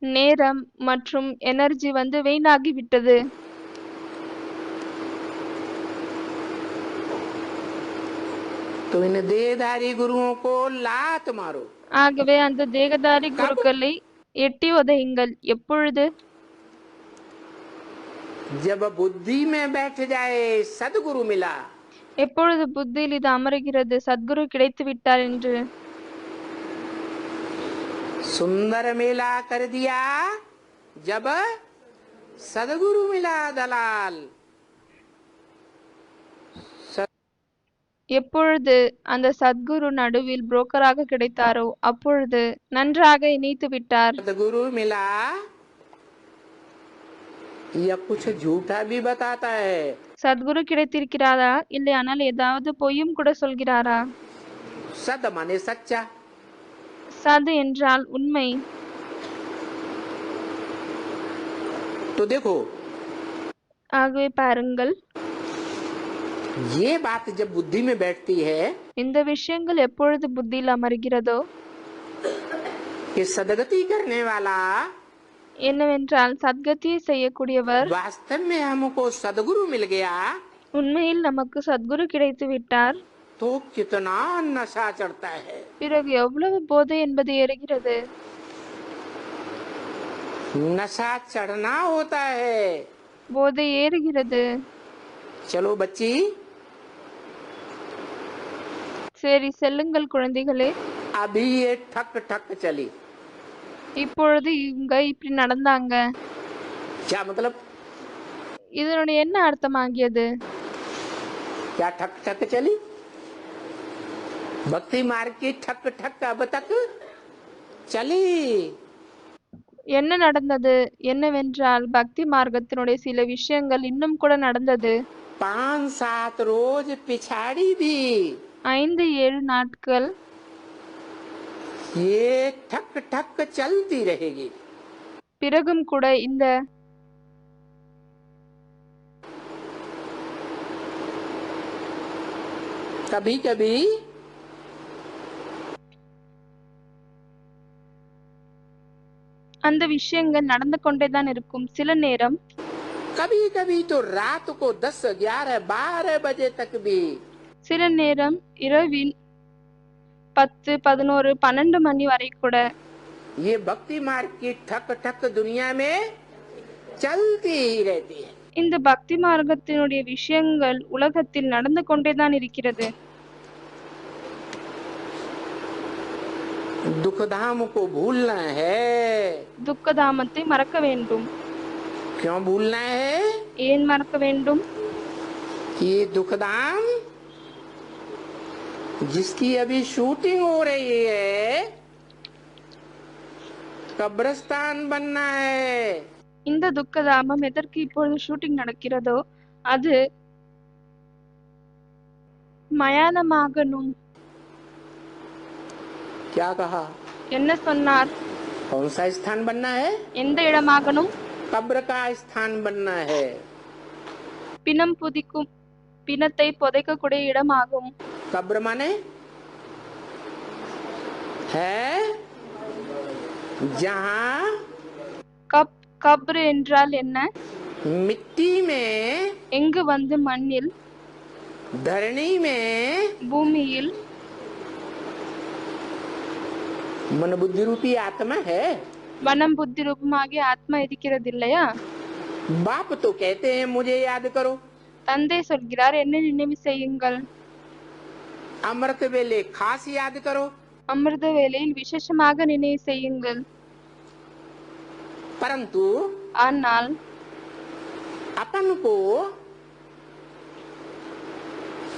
நேரம் மற்றும் எனர்ஜி வீணாகி விட்டது. तो इन देहधारी गुरुओं को लात मारो। ஆகவே அந்த தேகதாரி कब? குருக்களை எட்டி உதையுங்கள். எப்பொழுது? जब बुद्धि में बैठ जाए सदगुरु मिला। எப்பொழுது புத்தியில் இது அமருகிறது, சத்குரு கிடைத்து விட்டார் என்று. सुंदर मेला कर दिया जब सदगुरु मिला दलाल। எப்பொழுது அந்த சத்குரு நடுவில் புரோக்கராக கிடைத்தாரோ அப்பொழுது நன்றாக இணைத்து விட்டார். सदगुरु मिला या कुछ झूठा भी बताता है। சத்குரு கிடைத்திருக்கிறாரா, இல்லையானால் ஏதாவது பொய்யும் கூட சொல்கிறாரா? सद माने सच्चा। சது என்றால் உண்மை. तो देखो ஆகவே பாருங்கள், ये बात जब बुद्धि में बैठती है இந்த விஷயங்கள் எப்பொழுது புத்தியில் அமர்கிறதோ, कि सदगति करने वाला என்னவென்றால் சத்கதியை செய்யக்கூடியவர், वास्तव में हमको सदगुरु मिल गया, உண்மையில் நமக்கு சத்குரு கிடைத்து விட்டார், तो कितना नशा चढ़ता है। பிறகு எவ்வளவு போதை என்பது ஏறுகிறது. नशा चढ़ना होता है। போதை ஏறுகிறது. चलो बच्ची, சரி செல்லுங்கள் குழந்தைகளே. अभी ये ठक ठक चली। இப்பொழுது இவங்க இப்படி நடந்தாங்க. क्या मतलब? இதனுடைய என்ன அர்த்தமாகியது? क्या ठक ठक चली? भक्ति मार्ग की ठक ठक अब तक चली। என்ன நடந்தது? என்னவென்றால் பக்தி மார்க்கத்தினுடைய சில விஷயங்கள் இன்னும் கூட நடந்தது. 5-7 रोज पिछाड़ी भी 5-7 நாட்கள் ये ठक ठक चलती रहेगी। பிறகும் கூட இந்த कभी कभी அந்த விஷயங்கள் நடந்து கொண்டேதான் இருக்கும். சில நேரம், कभी कभी तो रात को 10-11-12 बजे तक भी சில நேரம் இரவின் 10-11-12 மணி வரை கூட ये भक्ति मार्ग की ठक ठक दुनिया में चलती ही रहती है। இந்த பக்தி மார்க்கத்தினுடைய விஷயங்கள் உலகத்தில் நடந்து கொண்டேதான் இருக்கிறது. दुख धाम को भूलना है। துக்கதாமத்தை மறக்க வேண்டும். क्यों भूलना है? ஏன் மறக்க வேண்டும்? ये दुख धाम जिसकी अभी शूटिंग हो रही है, कब्रिस्तान बनना है। இந்த துக்கதாமம் எதற்கு இப்பொழுது ஷூட்டிங் நடக்கிறதோ அது மயானமாகணும். क्या कहा? என்ன சொன்னார்? कौन सा स्थान बनना है? எந்த இடமாகணும்? कब्र का स्थान बनना है। பிணம் புதிக்கும், பிணத்தை புதைக்கக்கூடிய இடமாகும். कब्र माने है जहाँ கப்ரு என்றால் என்ன? मिट्टी में, எங்கு வந்து மண்ணில், धरणी में பூமியில் मन बुद्धि रूपी आत्मा है। மனம் புத்தி ரூபமாகிய ஆத்மா இருக்கிறது இல்லையா? बाप तो कहते हैं मुझे याद करो, தந்தை சொல்கிறார் என்ன நினைவு செய்யுங்கள், अमृत वेले खास याद करो। அமிர்த வேளையில் விசேஷமாக நினைவு செய்யுங்கள். परंतु ஆனால் अपन को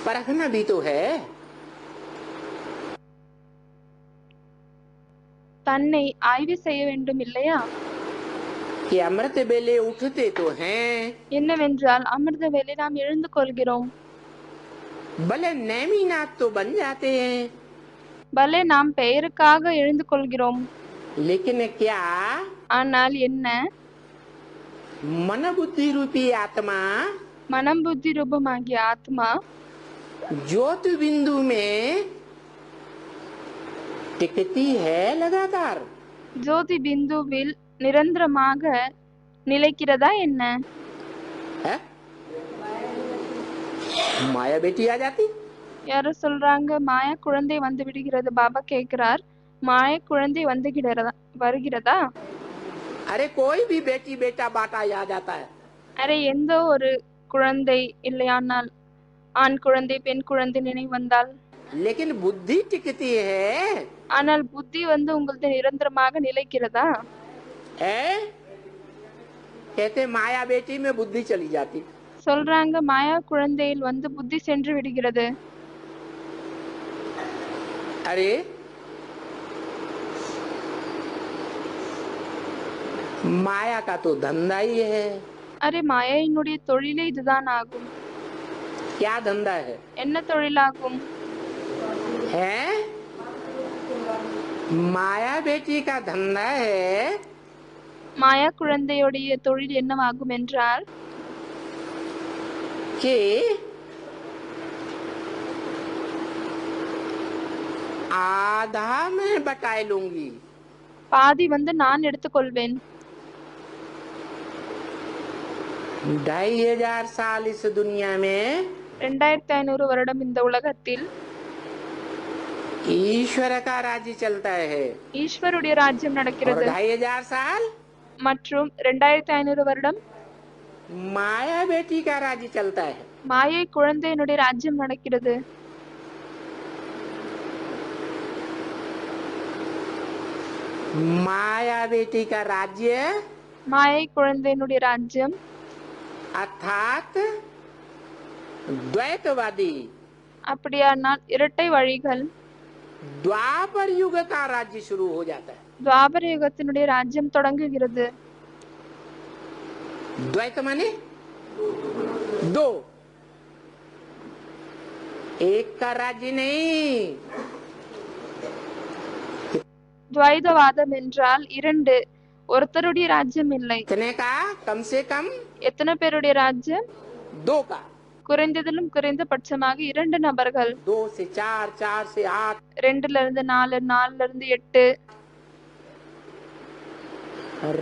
परखना भी तो है। தன்னை ஆய்வு செய்ய வேண்டும் இல்லையா? कि अमृत वेले उठते तो हैं, என்னவென்றால் அமிர்த வேளை நாம் எழுந்து கொள்கிறோம், भले नैमीनाथ तो बन जाते हैं, பலே நாம் பெயருக்காக எழுந்து கொள்கிறோம். लेकिन क्या ஆனால் என்ன? मन बुद्धि रूपी आत्मा மனம் புத்தி ரூபமாகிய ஆத்மா ज्योति बिंदु में टिकती है लगातार। ஜோதி பிந்துவில் நிரந்தரமாக நிலைக்கிறதா என்ன? है? माया बेटी आ जाती, யாரோ சொல்றாங்க மாயா குழந்தை வந்து விடுகிறது. பாபா கேக்குறார், மாயா குழந்தை வருகிறதா? अरे कोई भी बेटी बेटा बाटा आ जाता है, அரே எந்த ஒரு குழந்தை இல்லையானால் ஆண் குழந்தை பெண் குழந்தை நினைவு வந்தால், लेकिन बुद्धि टिकती है। ஆனால் புத்தி வந்து உங்களது நிரந்தரமாக நிலைக்கிறதா? है कहते माया बेटी में बुद्धि चली जाती। சொல்றாங்க மாயா குழந்தையில் வந்து புத்தி சென்று விடுகிறது. अरे माया का तो धंधा ही है। அரே மாயையினுடைய தொழிலே இதுதான் ஆகும். क्या धंधा है? என்ன தொழிலாகும்? है माया बेटी का धंधा है மாயா குழந்தையுடைய தொழில் என்னவாகும் என்றால், कि आधा मैं बटाई लूंगी, பாதி வந்து நான் எடுத்துக்கொள்வேன். 2500 साल इस दुनिया में 2500 வருடம் இந்த உலகத்தில் ईश्वर का राज्य चलता है, ஈஸ்வருடைய ராஜ்யம் और நடக்கிறது. 2500 साल மற்றும் 2500 வருடம் माया बेटी का राज्य चलता है। மாயை குழந்தையினுடைய ராஜ்யம் நடக்கிறது. माया बेटी का राज्य மாயை குழந்தையினுடைய ராஜ்யம் अर्थात द्वैतवादी அப்படியானால் இரட்டை வழிகள் द्वापर युग का राज्य शुरू हो जाता है। துவாபர யுகத்தினுடைய ராஜ்யம் தொடங்குகிறது. द्वैत माने दो, एक का राज्य नहीं। துவைதவாதம் என்றால் இரண்டு, ஒருத்தருடைய ராஜ்யம் இல்லை. कितने का? कम से कम எத்தனை பேருடைய ராஜ்யம்? दो का। குறைந்ததிலும் குறைந்தபட்சமாக இரண்டு நபர்கள். 2 से 4, 4 से 8, 2ல இருந்து 4, 4ல இருந்து 8.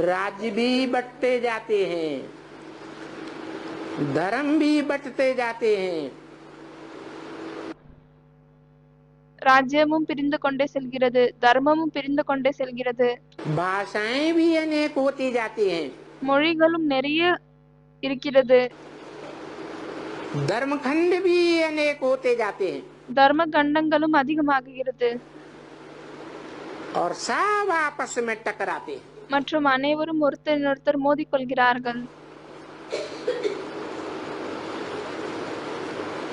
राज्य भी बंटते जाते हैं, धर्म भी बंटते जाते हैं। ராஜ்யமும் பிரிந்து கொண்டே செல்கிறது, தர்மமும் பிரிந்து கொண்டே செல்கிறது. भाषाएं भी अनेक होती जाती हैं, மொழிகளும் நிறைய இருக்கிறது, धर्मखंड भी अनेक होते जाते हैं, தர்ம கண்டங்களும் அதிகமாகிறது. और सब आपस में टकराते हैं। மற்றும் அனைவரும் ஒருத்தர் மோதிக்கொள்கிறார்கள்.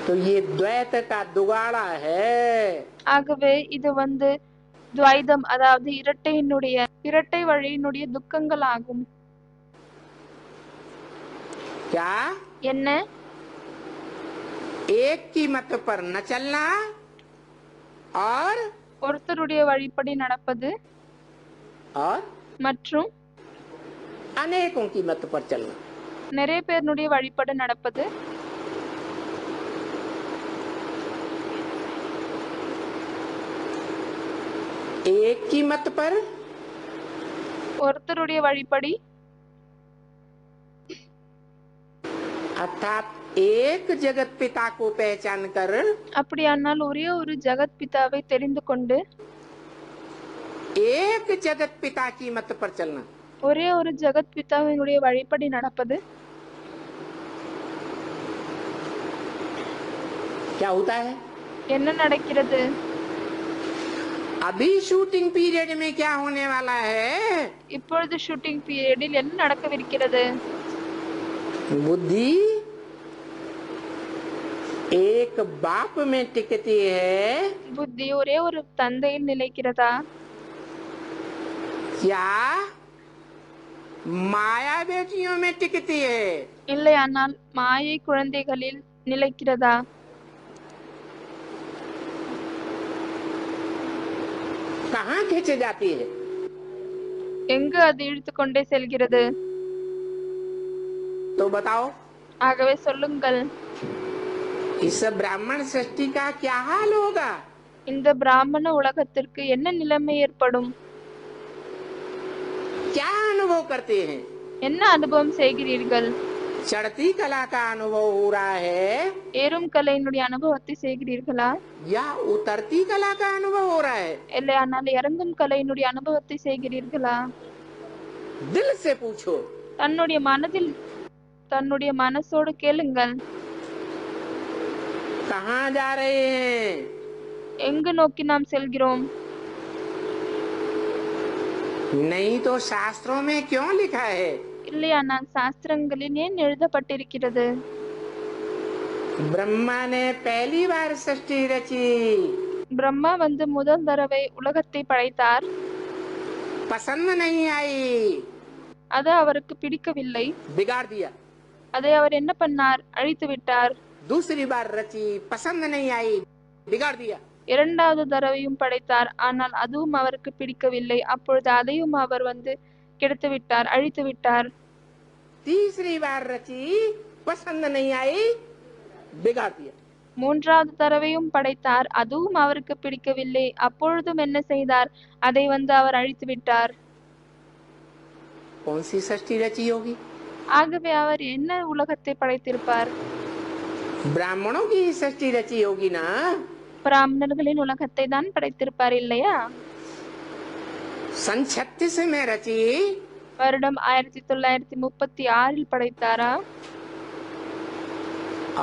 तो ये द्वैत का दुगाड़ा है। ஆகவே இது வந்து துவைதம், அதாவது இரட்டை வழியினுடைய துக்கங்கள் ஆகும். क्या? என்ன? एक की मत पर न चलना और ஒருத்தருடைய வழிப்படி நடப்பது மற்றும் अनेकों की मत पर चलना। நிறைய பேருடைய வழிப்படி நடப்பது. एक की मत पर ஒருத்தருடைய வழிப்படி अर्थात एक जगत पिता को पहचान कर அப்படியானால் ஒரே ஒரு ஜகத் பிதாவை தெரிந்து கொண்டு एक जगत पिता की मत पर चलना। ஒரே ஒரு ஜகத் பிதாவினுடைய வழிப்படி நடப்பது. क्या होता है? என்ன நடக்கிறது? अभी शूटिंग पीरियड में क्या होने वाला है? இப்பொழுது ஷூட்டிங் பீரியடில் என்ன நடக்கவிருக்கிறது? बुद्धि एक बाप में टिकती है, புத்தி ஒரே ஒரு தந்தையில் நிலைக்கிறதா? क्या माया बेटियों में टिकती है? இல்லையானால் மாயை குழந்தைகளில் நிலைக்கிறதா? कहाँ खींच जाती है? எங்கு அது இழுத்து கொண்டே செல்கிறது? तो बताओ, ஆகவே சொல்லுங்கள், इस ब्राह्मण सृष्टि का क्या हाल होगा? இந்த பிராமண உலகத்திற்கு என்ன நிலைமை ஏற்படும்? क्या अनुभव करते हैं? என்ன அனுபவம் செய்கிறீர்கள்? चढ़ती कला का अनुभव हो रहा है ஏறும் கலையினுடைய அனுபவத்தை செய்கிறீர்களா? या उतरती कला का अनुभव हो रहा है? இல்லையானால் இறங்கும் கலையினுடைய அனுபவத்தை செய்கிறீர்களா? दिल से पूछो। தன்னுடைய மனசோடு கேளுங்கள். कहाँ जा रहे हैं? எங்கு நோக்கி நாம் செல்கிறோம்? नहीं तो शास्त्रों में क्यों लिखा है? இல்லையானால் சாஸ்திரங்களில் ஏன் எழுதப்பட்டிருக்கிறது? ब्रह्मा ने पहली बार सृष्टि रची, பிரம்மா முதல் தடவை உலகத்தை படைத்தார். पसंद नहीं आई, அது அவருக்கு பிடிக்கவில்லை. बिगाड़ दिया। அதை அவர் என்ன பண்ணார்? அழித்து விட்டார். दूसरी बार रची, पसंद नहीं आई, बिगाड़ दिया। இரண்டாவது தடவையும் படைத்தார். ஆனால் அதுவும் அவருக்கு பிடிக்கவில்லை. அப்பொழுது அதையும் அவர் கெடுத்து விட்டார், அழித்து விட்டார். तीसरी बार रची, पसंद नहीं आई, बिगाड़ दिया। மூன்றாவது தடவையும் படைத்தார். அதுவும் அவருக்கு பிடிக்கவில்லை. அப்பொழுதும் என்ன செய்தார்? அதை அவர் அழித்து விட்டார். कौन सी सृष्टि रची होगी? ஆகவே அவர் என்ன உலகத்தை படைத்திருப்பார்? ब्राह्मणों की सृष्टि रची होगी ना? பிராமணர்களின் உலகத்தை தான் படைத்திருப்பார் இல்லையா? सन 36 में रची, வருடம் 1936 படைத்தாரா?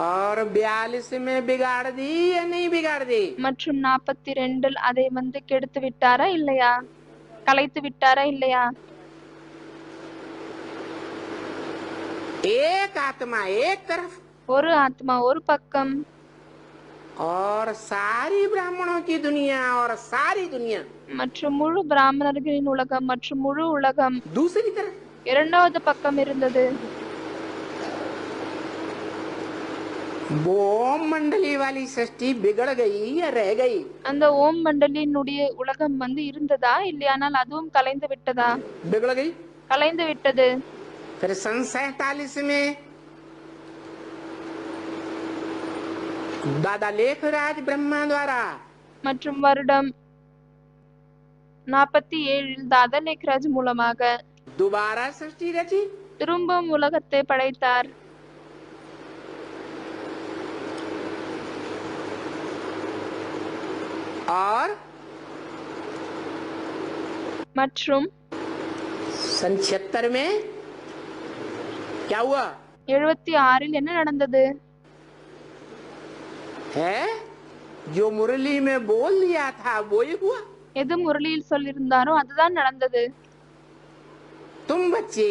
और 42 में बिगाड़ दी या नहीं बिगाड़ दी? மற்றும் 42 அதை கெடுத்து விட்டாரா இல்லையா? கலைத்து விட்டாரா இல்லையா? एक आत्मा एक तरफ ஒரு ஆத்மா ஒரு பக்கம், और सारी ब्राह्मणों की दुनिया और सारी दुनिया மற்றும் முழு பிராமணர்களின் உலகம் மற்றும் முழு உலகம் दूसरी तरफ। இரண்டாவது பக்கம் இருந்தது. वो ओम मंडली वाली सृष्टि बिगड़ गई या रह गई? அந்த ஓம் மண்டலினுடைய உலகம் இருந்ததா இல்லையானால் அதுவும் கலைந்து விட்டதா? बिगड़ गई। கலைந்து விட்டது. फिर सन 47 में दादा लेखराज ब्रह्मा द्वारा மற்றும் வருடம் 47 தாதா லேக்ராஜ் மூலமாக दोबारा सृष्टि रची, திரும்பவும் உலகத்தை படைத்தார். और மற்றும் सन 76 में क्या हुआ 76 என்ன நடந்தது? है जो मुरली में बोल लिया था वो ही हुआ। எது முரளியில் சொல்லியிருந்தாரோ அதுதான் நடந்தது. तुम बच्चे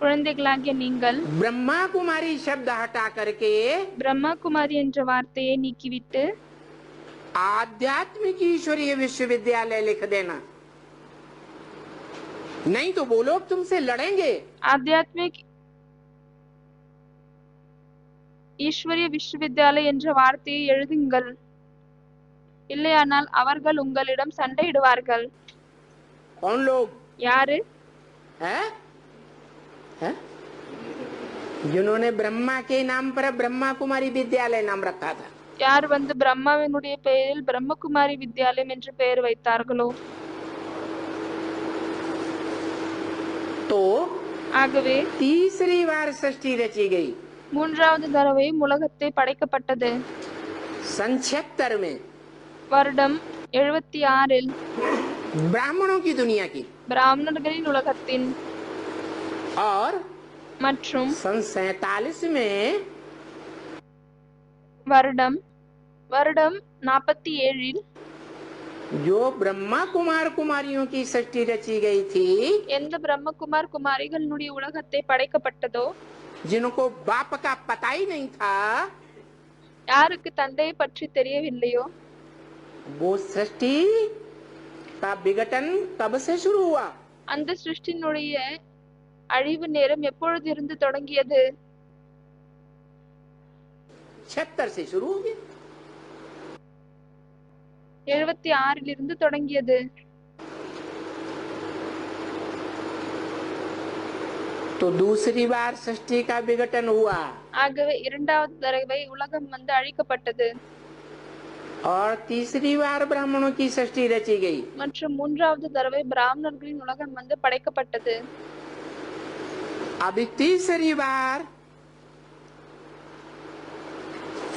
குழந்தைகளாகிய நீங்கள் ब्रह्मा कुमारी शब्द हटा करके பிரம்மா குமாரி என்ற வார்த்தையை நீக்கிவிட்டு आध्यात्मिक ईश्वरीय विश्वविद्यालय लिख देना, नहीं तो वो लोग तुमसे लड़ेंगे। ஆத்தியாத்மிக் ஈஸ்வரிய விஸ்வவித்யாலய் என்ற வார்த்தையை எழுதுங்கள். இல்லையானால் அவர்கள் உங்களிடம் சண்டையிடுவார்கள். कौन लोग? யாரு? हैं? हैं? जिन्होंने ब्रह्मा के नाम पर ब्रह्मा कुमारी विद्यालय नाम रखा था। யார் பிரம்மாவினுடைய பெயரில் பிரம்மகுமாரி வித்யாலயம் என்று பெயர் வைத்தார்களோ? तो ஆகவே तीसरी बार सृष्टि रची गई மூன்றாவது தடவை உலகத்தை படைக்கப்பட்டது. सन 76 में வருடம் 76 ब्राह्मणों की दुनिया की, பிராமணர்களின் உலகத்தின், और மற்றும் सन 47 में வருடம் 47 जो ब्रह्मा कुमार कुमारियों की सृष्टि रची गई थी, எந்த பிரம்மகுமார் குமாரிகளுடைய உலகத்தை படைக்கப்பட்டதோ, जिनको बाप का पता ही नहीं था, யாருக்கு தந்தையை பற்றி தெரியவில்லையோ, वो सृष्टि का विघटन कब से शुरू हुआ? அந்த சிருஷ்டியினுடைய அழிவு நேரம் எப்பொழுது இருந்து தொடங்கியது? 76 से शुरू हो गया। 76 இருந்து தொடங்கியது. तो दूसरी बार सृष्टि का विघटन हुआ, ஆகவே இரண்டாவது தடவை உலகம் அழிக்கப்பட்டது. और तीसरी बार ब्राह्मणों की सृष्टि रची गई। மற்றும் மூன்றாவது தடவை பிராமணர்களின் உலகம் படைக்கப்பட்டது. अभी तीसरी बार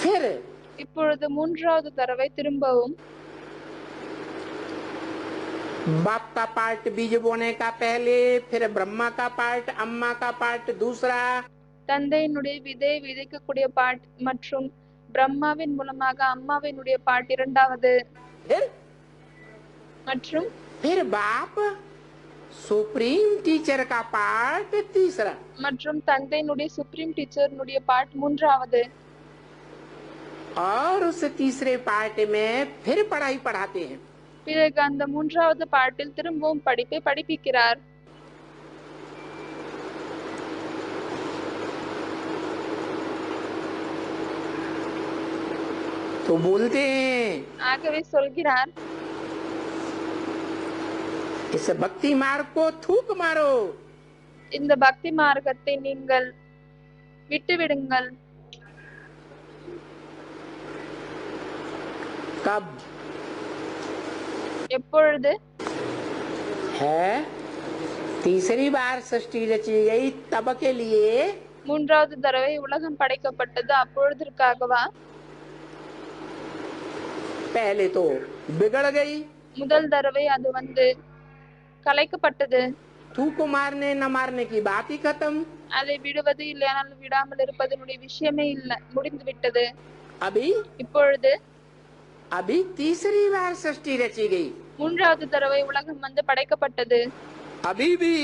फिर இப்பொழுது மூன்றாவது தடவை திரும்பவும் बाप का पार्ट बीज बोने का पहले, फिर ब्रह्मा का पार्ट, अम्मा का पार्ट दूसरा, தந்தையினுடைய விதை விதைக்கக்கூடிய பாட் மற்றும் பிரம்மாவின் மூலமாக அம்மாவினுடைய பாட் இரண்டாவது फिर மற்றும் फिर बाप सुप्रीम टीचर का पार्ट तीसरा, மற்றும் தந்தையினுடைய சுப்ரீம் டீச்சர்னுடைய பாட் மூன்றாவது और उस तीसरे पार्ट में फिर पढ़ाई पढ़ाते हैं। பிறகு அந்த மூன்றாவது பாட்டில் திரும்பவும் படிப்பை படிப்பிக்கிறார். तो बोलते हैं ஆகவே சொல்கிறார், इस भक्ति मार्ग को थूक मारो, இந்த பக்தி மார்க்கத்தை நீங்கள் விட்டுவிடுங்கள். कब எப்பொழுது है तीसरी बार सृष्टि रची गई तब के लिए, மூன்றாவது தடவை உலகம் படைக்கப்பட்டது அப்பொழுதற்காகவா? पहले तो बिगड़ गई, முதல் தடவை அது கலைக்கப்பட்டது. थूक मारने न मारने की बात ही खत्म। அதை விடுவது இல்லையானால் விடாமல் இருப்பதனுடைய விஷயமே இல்ல, முடிந்து விட்டது. अभी இப்பொழுது अभी तीसरी बार सृष्टि रची गई, மூன்றாவது தடவை உலகம் படைக்கப்பட்டது. अभी भी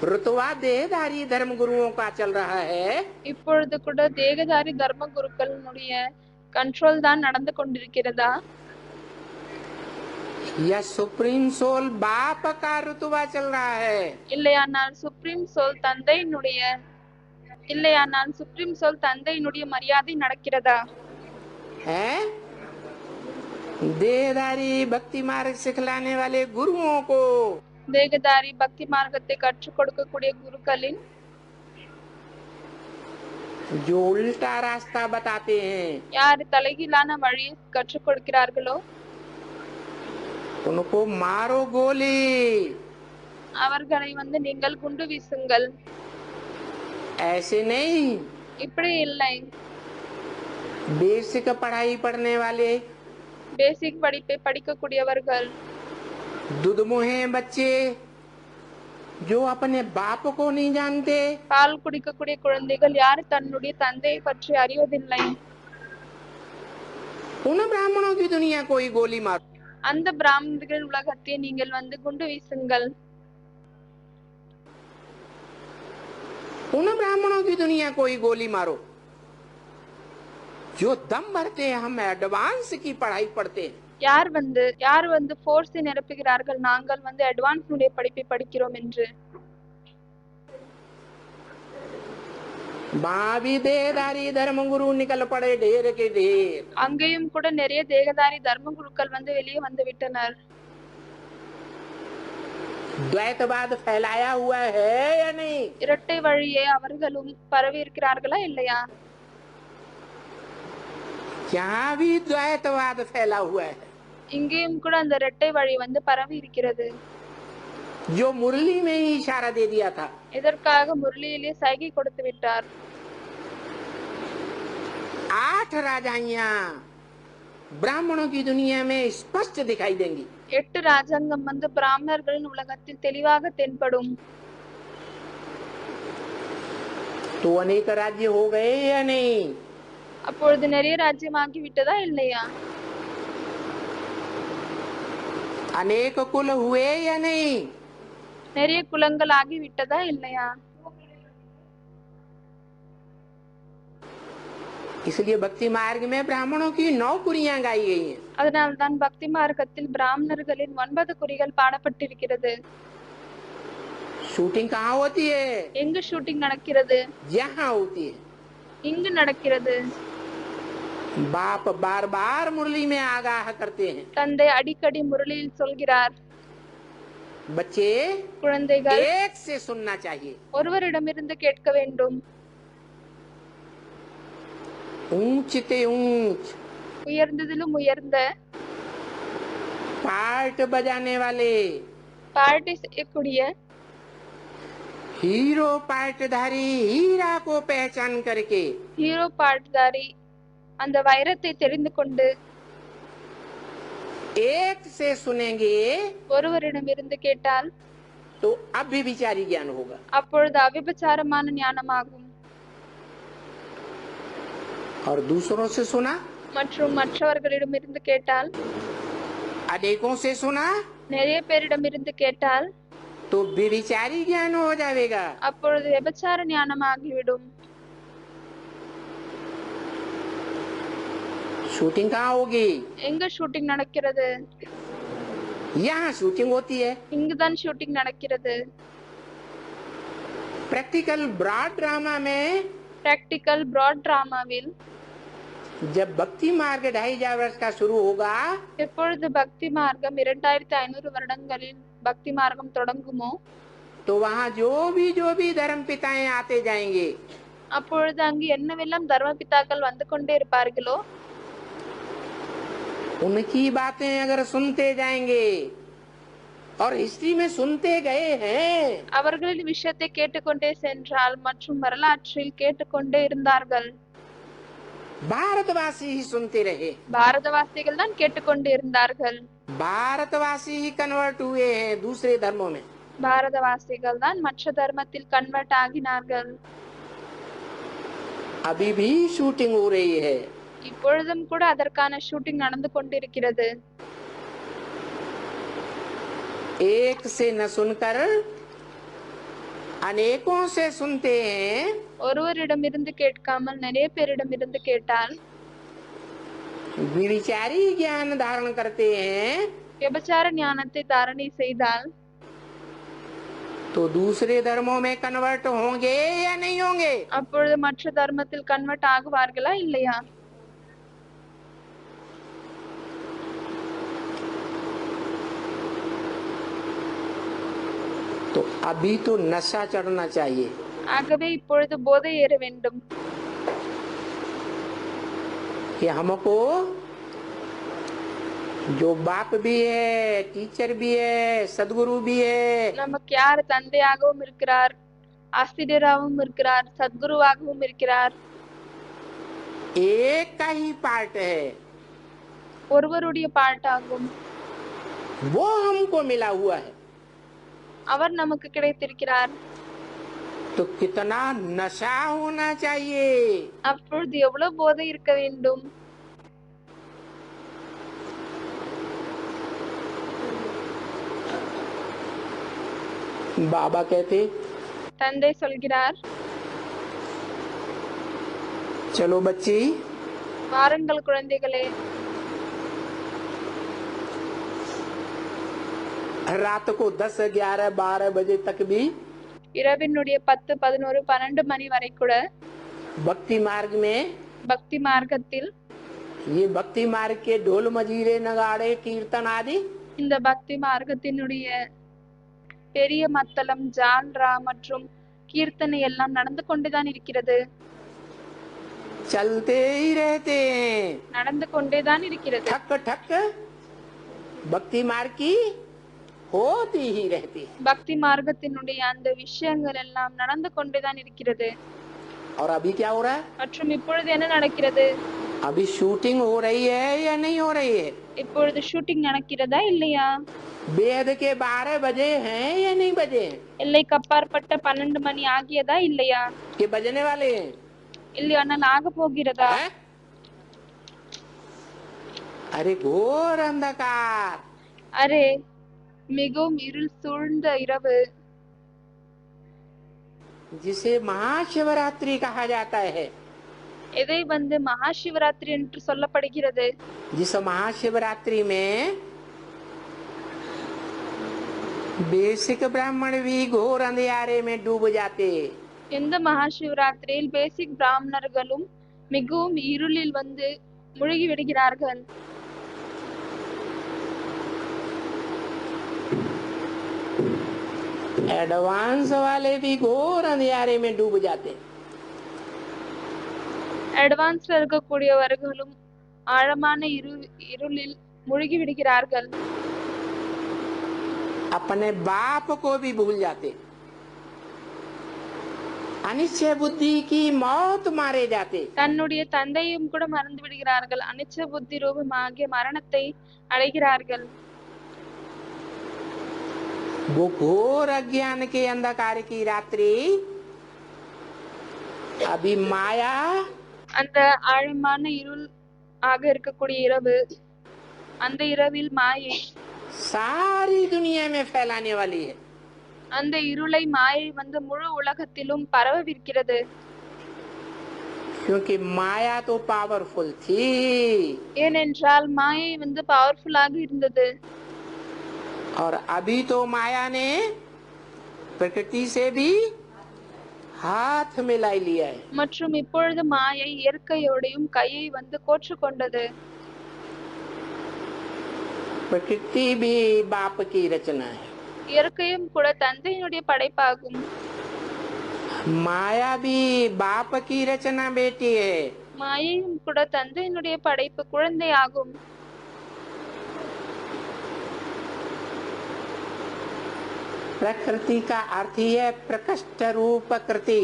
रुतवा देहधारी धर्म गुरुओं का चल रहा है। இப்பொழுது கூட தேகதாரி தர்ம குருக்களுடைய கண்ட்ரோல் தான் நடந்து கொண்டிருக்கிறதா? यह सुप्रीम सोल बाप का रुतवा चल रहा है, இல்லையானால் சுப்ரீம் சோல் தந்தையினுடைய இல்லையானால் சுப்ரீம் சோல் தந்தையினுடைய மரியாதை நடக்கிறதா? है देहधारी भक्ति मार्ग सिखलाने वाले गुरुओं को தேகதாரி பக்தி மார்க்கத்தை கற்றுக் கொடுக்கக்கூடிய குருக்களின் जो उल्टा रास्ता बताते हैं, யார் தலைகீழான வழியை கற்றுக் கொடுக்கிறார்களோ उनको मारो गोली। அவர்களை நீங்கள் குண்டு வீசுங்கள். ऐसे नहीं, இப்படி இல்லை. बेसिक पढ़ाई पढ़ने वाले பேசிக் படிப்பை படிக்கக்கூடியவர்கள், दुधमुहे बच्चे जो अपने बाप को नहीं जानते, பால் குடிக்கக்கூடிய குழந்தைகள் யார் தன்னுடைய தந்தையை பற்றி அறிவதில்லை. उन ब्राह्मणों की दुनिया को ही गोली मारो। அந்த பிராமணர்கள் உலகத்தை நீங்கள் குண்டு வீசுங்கள். उन ब्राह्मणों की दुनिया को ही गोली मारो जो दम भरते हैं हम एडवांस की पढ़ाई पढ़ते हैं। யார் ஃபோர்ஸை நிரப்புகிறார்கள் நாங்கள் அட்வான்ஸ் உடைய படிப்பை படிக்கிறோம் என்று. भी देहधारी धर्म गुरु निकल पड़े ढेर के ढेर। அங்கேயும் கூட நிறைய தேகதாரி தர்ம குருக்கள் வெளியே வந்து விட்டனர். द्वैतवाद फैलाया हुआ है या नहीं? இரட்டை வழியை அவர்களும் பரவி இருக்கிறார்களா இல்லையா? यहाँ भी द्वैतवाद फैला हुआ है, இங்கேயும் கூட அந்த இரட்டை வழி பரவி இருக்கிறது. जो मुरली में ही इशारा दे दिया था। இதற்காக முரளியிலே சைகை கொடுத்து விட்டார். 8 राजाइयां ब्राह्मणों की दुनिया में स्पष्ट दिखाई देंगी। 8 ராஜாங்கம் பிராமணர்களின் உலகத்தில் தெளிவாக தென்படும். तो अनेक राज्य हो गए या नहीं? அப்பொழுது நிறைய ராஜ்யமாகி விட்டதா இல்லையா? अनेक कुल हुए या नहीं? நிறைய குலங்கள் ஆகி விட்டதா இல்லையா? इसलिए भक्ति मार्ग में ब्राह्मणों की 9 कुरियां गाई गई हैं। அதனால்தான் பக்தி மார்க்கத்தில் பிராமணர்களின் 9 குறிகள் பாடப்பட்டிருக்கிறது. शूटिंग कहाँ होती है? எங்கு ஷூட்டிங் நடக்கிறது? यहाँ होती है। இங்கு நடக்கிறது. बाप बार बार मुरली में आगाह करते हैं, தந்தை அடிக்கடி முரளியில் சொல்கிறார், बच्चे குழந்தைகள் एक से सुनना चाहिए, ஒருவரிடமிருந்து கேட்க வேண்டும். ऊंच ते ऊंच உயர்ந்ததிலும் உயர்ந்த पार्ट बजाने वाले பாட்டி செய்யக்கூடிய हीरो पाटधारी हीरा को पहचान करके ஹீரோ பாட்தாரி அந்த வைரத்தை தெரிந்து கொண்டு एक से सुनेंगे ஒருவரிடமிருந்து கேட்டால் तो अव्यभिचारी ज्ञान होगा। அப்பொழுது அவிபச்சாரமான ஞானமாகும். और दूसरों से सुना, மற்றும் மற்றவர்களிடமிருந்து கேட்டால், अनेकों से सुना நிறைய பேரிடமிருந்து கேட்டால் तो व्यभिचारी ज्ञान हो जाएगा। அப்பொழுது விபச்சார ஞானமாகிவிடும். शूटिंग कहाँ होगी? எங்க ஷூட்டிங் நடக்கிறது? यहाँ शूटिंग होती है। இங்குதான் ஷூட்டிங் நடக்கிறது. प्रैक्टिकल ब्रॉड ड्रामा में பிராக்டிக்கல் பிராட் டிராமாவில் जब भक्ति मार्ग 2500 वर्ष का शुरू होगा, எப்பொழுது பக்தி மார்க்கம் 2500 வருடங்களில் பக்தி மார்க்கம் தொடங்குமோ, तो वहाँ जो भी धर्म पिताएं आते जाएंगे, அப்பொழுது அங்கு என்னவெல்லாம் தர்ம பிதாக்கள் வந்து கொண்டே இருப்பார்களோ, उनकी बातें अगर सुनते जाएंगे और हिस्ट्री में सुनते गए हैं, அவர்களின் விஷயத்தை கேட்டுக்கொண்டே சென்றால் மற்றும் வரலாற்றில் கேட்டுக்கொண்டே இருந்தார்கள். भारतवासी ही सुनते रहे, பாரதவாசிகள் தான் கேட்டுக்கொண்டே இருந்தார்கள். भारतवासी ही कन्वर्ट हुए हैं दूसरे धर्मों में। பாரதவாசிகள் தான் மற்ற தர்மத்தில் கன்வெர்ட் ஆகினார்கள். अभी भी शूटिंग हो रही है। இப்பொழுதும் கூட அதற்கான ஷூட்டிங் நடந்து கொண்டிருக்கிறது. एक से न सुनकर अनेकों से सुनते हैं, ஒருவரிடமிருந்து கேட்காமல் நிறைய பேரிடமிருந்து கேட்டால் विचारी ज्ञान धारण करते हैं, விபச்சார ஞானத்தை தாரணை செய்தால் तो दूसरे धर्मों में कन्वर्ट होंगे या नहीं होंगे? அப்பொழுது மற்ற தர்மத்தில் கன்வெர்ட் ஆகுவார்களா இல்லையா? तो अभी तो नशा चढ़ना चाहिए। ஆகவே இப்பொழுது போதை ஏற வேண்டும். कि हमको जो बाप भी है, टीचर भी है, सदगुरु भी है, நமக்கு யார் தந்தையாகவும் இருக்கிறார், ஆசிரியராகவும் இருக்கிறார், சத்குருவாகவும் இருக்கிறார், एक का ही पार्ट है, ஒருவருடைய பாட்டாகும். वो हमको मिला हुआ है। அவர் நமக்கு கிடைத்திருக்கிறார். तो कितना नशा होना चाहिए? அப்பொழுது எவ்வளவு போதை இருக்க வேண்டும்? बाबा कहते, தந்தை சொல்கிறார், चलो बच्ची, வாருங்கள் குழந்தைகளே, रात को 10, 11, 12 बजे तक भी இரவினுடைய 10, 11, 12 மணி வரை கூட भक्ति मार्ग में, பக்தி மார்க்கத்தில் ये भक्ति मार्ग के ढोल मजीरे नगाड़े कीर्तन आदि, இந்த பக்தி மார்க்கத்தினுடைய பெரிய மத்தளம், ஜால்ரா மற்றும் கீர்த்தனை எல்லாம் நடந்து கொண்டுதான் இருக்கிறது. चलते ही रहते हैं, நடந்து கொண்டேதான் இருக்கிறது. ठक ठक भक्ति मार्ग की होती ही रहती है। பக்தி மார்க்கத்தினுடைய அந்த விஷயங்கள் எல்லாம் நடந்து கொண்டுதான் இருக்கிறது. और अभी क्या हो रहा है? மற்றும் இப்பொழுது என்ன நடக்கிறது? अभी शूटिंग हो रही है या नहीं हो रही है? இப்பொழுது ஷூட்டிங் நடக்கிறதா இல்லையா? वेद के 12 बजे हैं या नहीं बजे हैं? எல்லைக்கு அப்பாற்பட்ட 12 மணி ஆகியதா இல்லையா? ये बजने वाले हैं? இல்லையானால் ஆக போகிறதா? हैं? अरे घोर अंधकार, அரே, மிகவும் இருள் சூழ்ந்த இரவு, जिसे महाशिवरात्रि कहा जाता है, எதை மகா சிவராத்திரி என்று சொல்லப்படுகிறது. जिस महाशिवरात्रि में बेसिक ब्राह्मण भी घोर अंधियारे में डूब जाते, எந்த மகா சிவராத்திரியில் பேசிக் பிராமணர்களும் மிகவும் இருளில் முழுகி விடுகிறார்கள். एडवांस वाले भी घोर अंधियारे में डूब जाते। அட்வான்ஸ்ல இருக்கக்கூடியவர்களும் ஆழமான இருளில் முழுகி விடுகிறார்கள். अपने बाप को भी भूल जाते। अनिश्चय बुद्धि की मौत मारे जाते। தன்னுடைய தந்தையும் கூட மறந்து விடுகிறார்கள். அனிச்ச புத்தி ரூபமாகிய மரணத்தை அடைகிறார்கள். वो घोर अज्ञान के अंधकार की रात्रि अभी माया அந்த ஆழமான இருள் ஆக இருக்கக்கூடிய இரவு, அந்த இரவில் மாயை सारी दुनिया में फैलाने वाली है। அந்த இருளை மாயை முழு உலகத்திலும் பரவவிருக்கிறது. क्योंकि माया तो पावरफुल थी, ஏனென்றால் மாயை பவர்ஃபுல்லாக இருந்தது. और अभी तो माया ने प्रकृति से भी हाथ मिला लिया है। மற்றும் இப்பொழுது மாயை இயற்கையோடையும் கையை கோர்த்து கொண்டது. प्रकृति भी बाप की रचना है, இயற்கையும் கூட தந்தையினுடைய படைப்பாகும். माया भी बाप की रचना बेटी है। மாயையும் கூட தந்தையினுடைய படைப்பு, குழந்தையாகும். प्रकृति का अर्थ ही है प्रकृष्ट रूप कृति।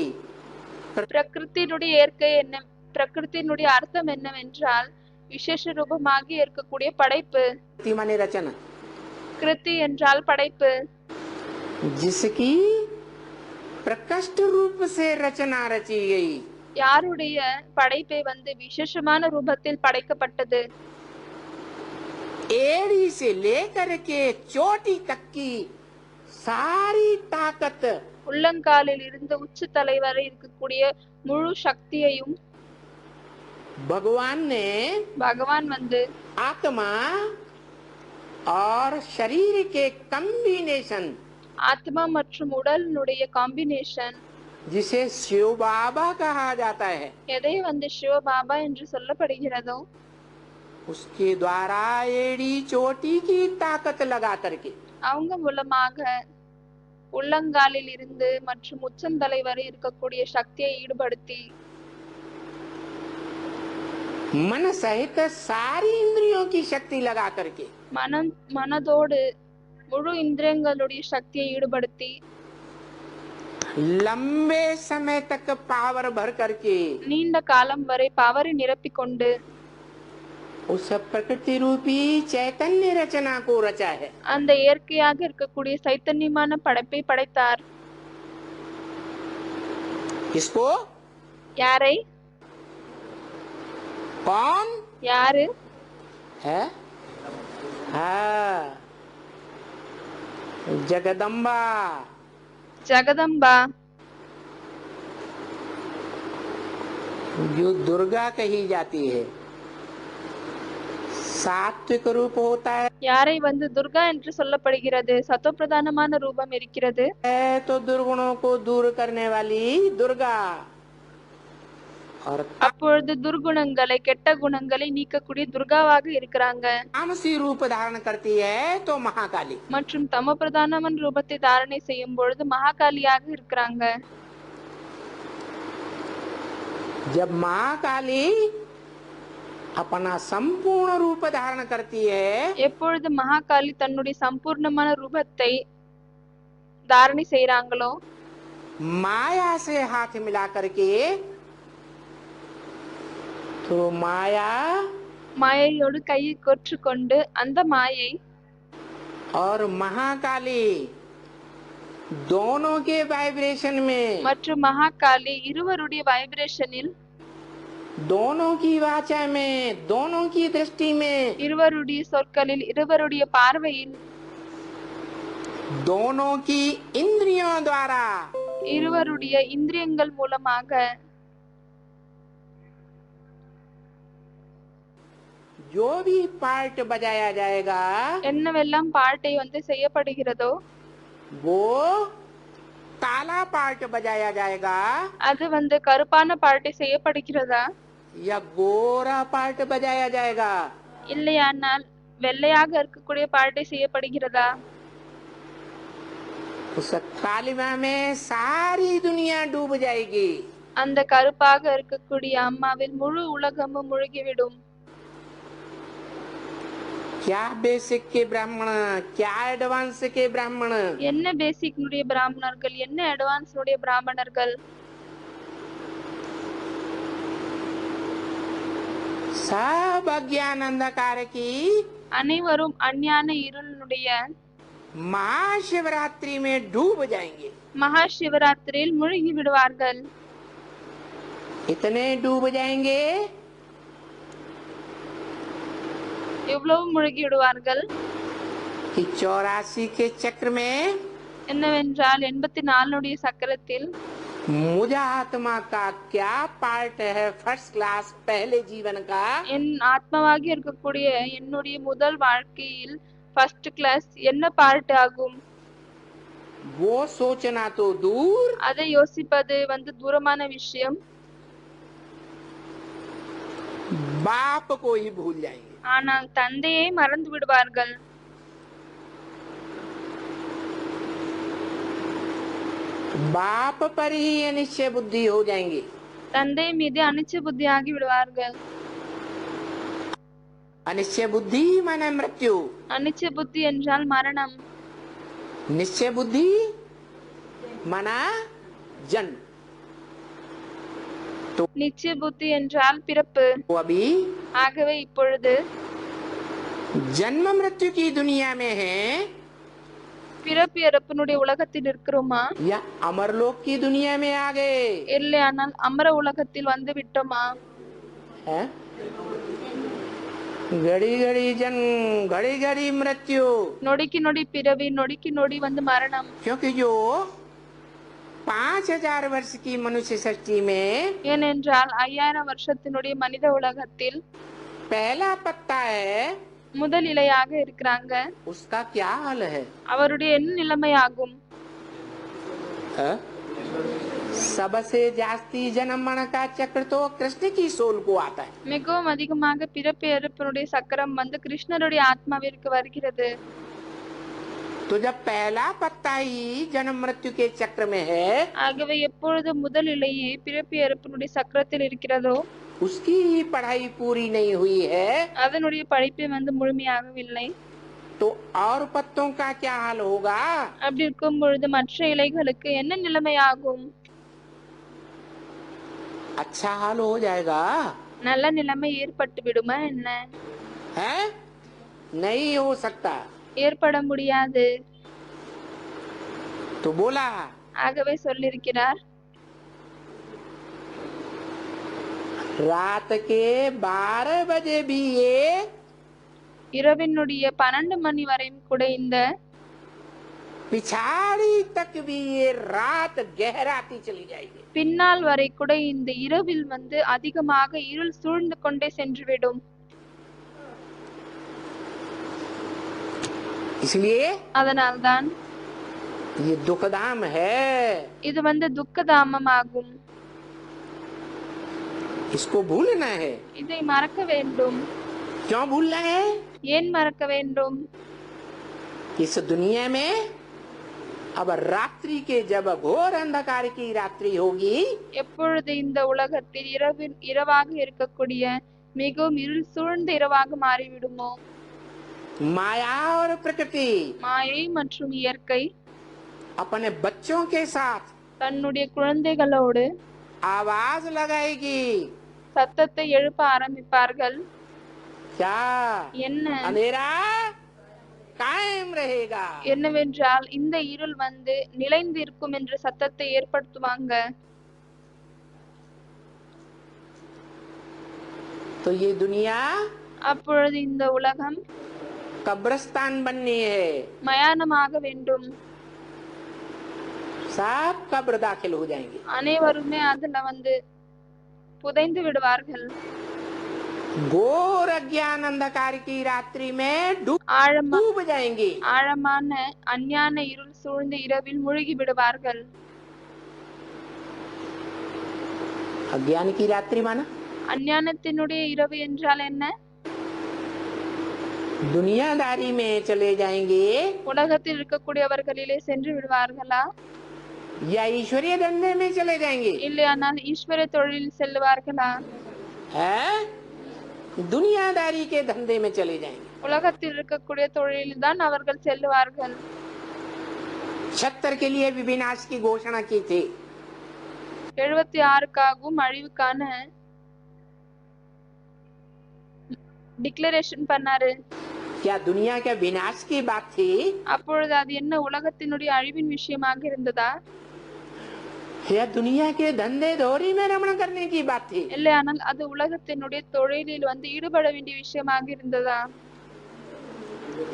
பிரகிருத்தினுடைய இயற்கை என்ன, பிரகிருத்தினுடைய அர்த்தம் என்னவென்றால் விசேஷ ரூபமாக இருக்கக்கூடிய படைப்பு. माने रचना, கிருதி என்றால் படைப்பு. जिसकी प्रकृष्ट रूप से रचना रची गई। யாருடைய படைப்பை விசேஷமான ரூபத்தில் படைக்கப்பட்டது. एड़ी से लेकर के चोटी तक की सारी ताकत உள்ளங்காலில் இருந்து உச்ச தலை வரை இருக்கக்கூடிய முழு சக்தியையும் भगवान ने பகவான் आत्मा और शरीर के कॉम्बिनेशन, ஆத்மா மற்றும் உடலினுடைய காம்பினேஷன், जिसे शिव बाबा कहा जाता है, எதை சிவ பாபா என்று சொல்லப்படுகிறதோ उसके द्वारा एड़ी चोटी की ताकत लगा करके அவங்க மூலமாக உள்ளங்காலில் இருந்து மற்றும் உச்சந்தலை வரை இருக்கக்கூடிய சக்தியை ஈடுபடுத்தி मन सहित सारी इंद्रियों की शक्ति लगा करके மனதோடு முழு இந்திரியங்களுடைய சக்தியை ஈடுபடுத்தி लंबे समय तक पावर भर करके நீண்ட காலம் வரை பவரை நிரப்பிக் கொண்டு उस प्रकृति रूपी चैतन्य रचना को रचा है। அந்த இயற்கையாக இருக்கக்கூடிய சைத்தன்யமான படைப்பை படைத்தார். किसको? யாரை? कौन யாரு? है? हाँ, जगदम्बा। ஜெகதம்பா, जो दुर्गा कही जाती है, सात्विक रूप होता है யாரை துர்கா என்று சொல்லப்படுகிறது. சத்தோப்பிரதானமான ரூபம் இருக்கிறது. तो दुर्गुणों को दूर करने वाली दुर्गा, और அப்பொழுது துர்குணங்களை, கெட்ட குணங்களை நீக்கக்கூடிய துர்காவாக இருக்கிறாங்க. तामसी रूप धारण करती है तो महाकाली। மற்றும் தம பிரதானமான ரூபத்தை தாரணை செய்யும் பொழுது மகாகாலியாக இருக்கிறாங்க. जब महाकाली अपना संपूर्ण रूप धारण करती है, எப்பொழுது மகாகாலி தன்னுடைய சம்பூர்ணமான ரூபத்தை தாரணை செய்றாங்களோ, माया से हाथ मिला करके, तो माया மாயையோடு கையை கொற்று கொண்டு அந்த மாயை और महाकाली दोनों के वाइब्रेशन में, மற்றும் மகாகாலி இருவருடைய வைப்ரேஷனில், दोनों की वाचा में, दोनों की दृष्टि में, இருவருடைய சொற்களில், இருவருடைய பார்வையில், दोनों की इंद्रियों द्वारा இருவருடைய இந்திரியங்கள் மூலமாக जो भी पार्ट बजाया जाएगा என்னவெல்லாம் பாட்டை செய்யப்படுகிறதோ वो काला पार्ट बजाया जाएगा அது கருப்பான பாட்டை செய்யப்படுகிறதா, या गोरा पार्ट बजाया जाएगा। இல்லையானால் வெள்ளையாக இருக்கக்கூடிய பாட்டை செய்யப்படுகிறதா? उस कालिमा में सारी दुनिया डूब जाएगी। அந்த கருப்பாக இருக்கக்கூடிய அம்மாவில் முழு உலகமும் முழுகிவிடும். क्या बेसिक के ब्राह्मण, क्या एडवांस के ब्राह्मण, என்ன பேசிக் பிராமணர்கள், என்ன அட்வான்ஸ் பிராமணர்கள், सब अज्ञान अंधकार की அனைவரும் அஞ்ஞான இருளினுடைய महाशिवरात्रि में डूब जाएंगे। மகா சிவராத்திரியில் மூழ்கி விடுவார்கள். इतने डूब जाएंगे எவ்வளவு மூழ்கி விடுவார்கள் कि 84 के चक्र में என்னவென்றால் 84 சக்கரத்தில் मुझा आत्मा का क्या पार्ट है फर्स्ट क्लास पहले जीवन का, என் ஆத்மாவாக இருக்கக்கூடிய என்னுடைய முதல் வாழ்க்கையில் ஃபர்ஸ்ட் கிளாஸ் என்ன பார்ட் ஆகும் वो सोचना तो दूर, அதை யோசிப்பது தூரமான விஷயம். बाप को ही भूल जाएंगे। ஆனால் தந்தையை மறந்து விடுவார்கள். बाप पर ही अनिश्चय बुद्धि हो जाएंगे। தந்தை மீது அனிச்ச புத்தியாகி விடுவார்கள். अनिश्चय बुद्धि माने मृत्यु, அனிச்ச புத்தி என்றால் மரணம், निश्चय बुद्धि माना जन्म। நிச்சய புத்தி என்றால் பிறப்பு. तो अभी ஆகவே இப்பொழுது जन्म मृत्यु की दुनिया में है பிறப்பு இறப்பினுடைய உலகத்தில் இருக்கிறோமா या अमरलोक की दुनिया में आ गए இல்லையானால் அமர உலகத்தில் வந்து விட்டோமா? है? घड़ी घड़ी जन्म घड़ी घड़ी मृत्यु, நொடிக்கு நொடி பிறவி, நொடிக்கு நொடி மரணம். क्योंकि जो 5000 वर्ष की मनुष्य सृष्टि में ஏனென்றால் 5000 வருஷத்தினுடைய மனித உலகத்தில் पहला पत्ता है, முதல் இலையாக இருக்கிறாங்க. उसका क्या हाल है? அவருடைய என்ன நிலைமை ஆகும்? सबसे जास्ती जन्म मरण का चक्र तो कृष्ण की सोल को आता है। மிகவும் அதிகமாக பிறப்பு இறப்பினுடைய சக்கரம் கிருஷ்ணருடைய ஆத்மாவிற்கு வருகிறது. तो जब पहला पत्ता ही जन्म मृत्यु के चक्र में है, ஆகவே எப்பொழுது முதல் இலையே பிறப்பு இறப்பினுடைய சக்கரத்தில் இருக்கிறதோ उसकी पढ़ाई पूरी नहीं हुई है, அதனுடைய படிப்பை முழுமையாகவில்லை. तो और पत्तों का क्या हाल होगा? அப்படி இருக்கும் பொழுது மற்ற இலைகளுக்கு என்ன நிலைமை ஆகும்? अच्छा हाल हो जाएगा? நல்ல நிலைமை ஏற்பட்டு விடுமா என்ன? है? नहीं हो सकता। ஏற்பட முடியாது. तो बोला, ஆகவே சொல்லியிருக்கிறார், रात के 12 बजे भी ये இரவினுடைய 12 மணி வரையும் கூட இந்த पिछाड़ी तक भी ये रात गहराती चली जाएगी। பின்னால் வரை கூட இந்த இரவில் அதிகமாக இருள் சூழ்ந்து கொண்டே சென்றுவிடும். इसलिए அதனால்தான் ये दुखधाम है, இது துக்கதாமம் ஆகும். इसको भूलना है। இதை மறக்க வேண்டும். क्यों भूलना है? ஏன் மறக்க வேண்டும்? इस दुनिया में अब रात्रि के जब घोर अंधकार की रात्रि होगी, எப்பொழுது இந்த உலகத்தில் இரவாக இருக்கக்கூடிய மிகவும் இருள் சூழ்ந்த இரவாக மாறிவிடுமோ, माया और प्रकृति மாயை மற்றும் இயற்கை अपने बच्चों के साथ தன்னுடைய குழந்தைகளோடு आवाज लगाएगी। சத்தத்தை எழுப்ப ஆரம்பிப்பார்கள். क्या? என்ன? अंधेरा कायम रहेगा। என்னவென்றால் இந்த இருள் நிலைந்திருக்கும் என்ற சத்தத்தை ஏற்படுத்துவாங்க. तो ये दुनिया அப்பொழுது இந்த உலகம் कब्रिस्तान बननी है, மயானமாக வேண்டும். सब कब्र दाखिल हो जाएंगे। அனைவருமே அதுல புதைந்து விடுவார்கள். घोर अज्ञान अंधकार की रात्रि में डूब जाएंगे। ஆழமான அஞ்ஞான இருள் சூழ்ந்த இரவில் மூழ்கி விடுவார்கள். अज्ञान की रात्रि माना அஞ்ஞானத்தினுடைய இரவு என்றால் என்ன? दुनियादारी में चले जाएंगे உலகத்தில் இருக்கக்கூடியவர்களிலே சென்று விடுவார்களா, या ईश्वरीय धंधे में चले जाएंगे? இல்லையானால் ஈஸ்வர தொழிலில் செல்வார்களா? है, दुनियादारी के धंधे में चले जाएंगे। உலகத்தில் இருக்கக்கூடிய தொழிலில் தான் அவர்கள் செல்வார்கள். 76 के लिए भी विनाश की घोषणा की थी। 76க்காகவும் அழிவுக்கான டிக்ளரேஷன் பண்ணாரு. क्या दुनिया के विनाश की बात थी அப்பொழுது அது என்ன உலகத்தினுடைய அழிவின் விஷயமாக இருந்ததா, या दुनिया के धंधे धोरी में रमण करने की बात थी? இல்லையானால் அது உலகத்தினுடைய தொழிலில் ஈடுபட வேண்டிய விஷயமாக இருந்ததா?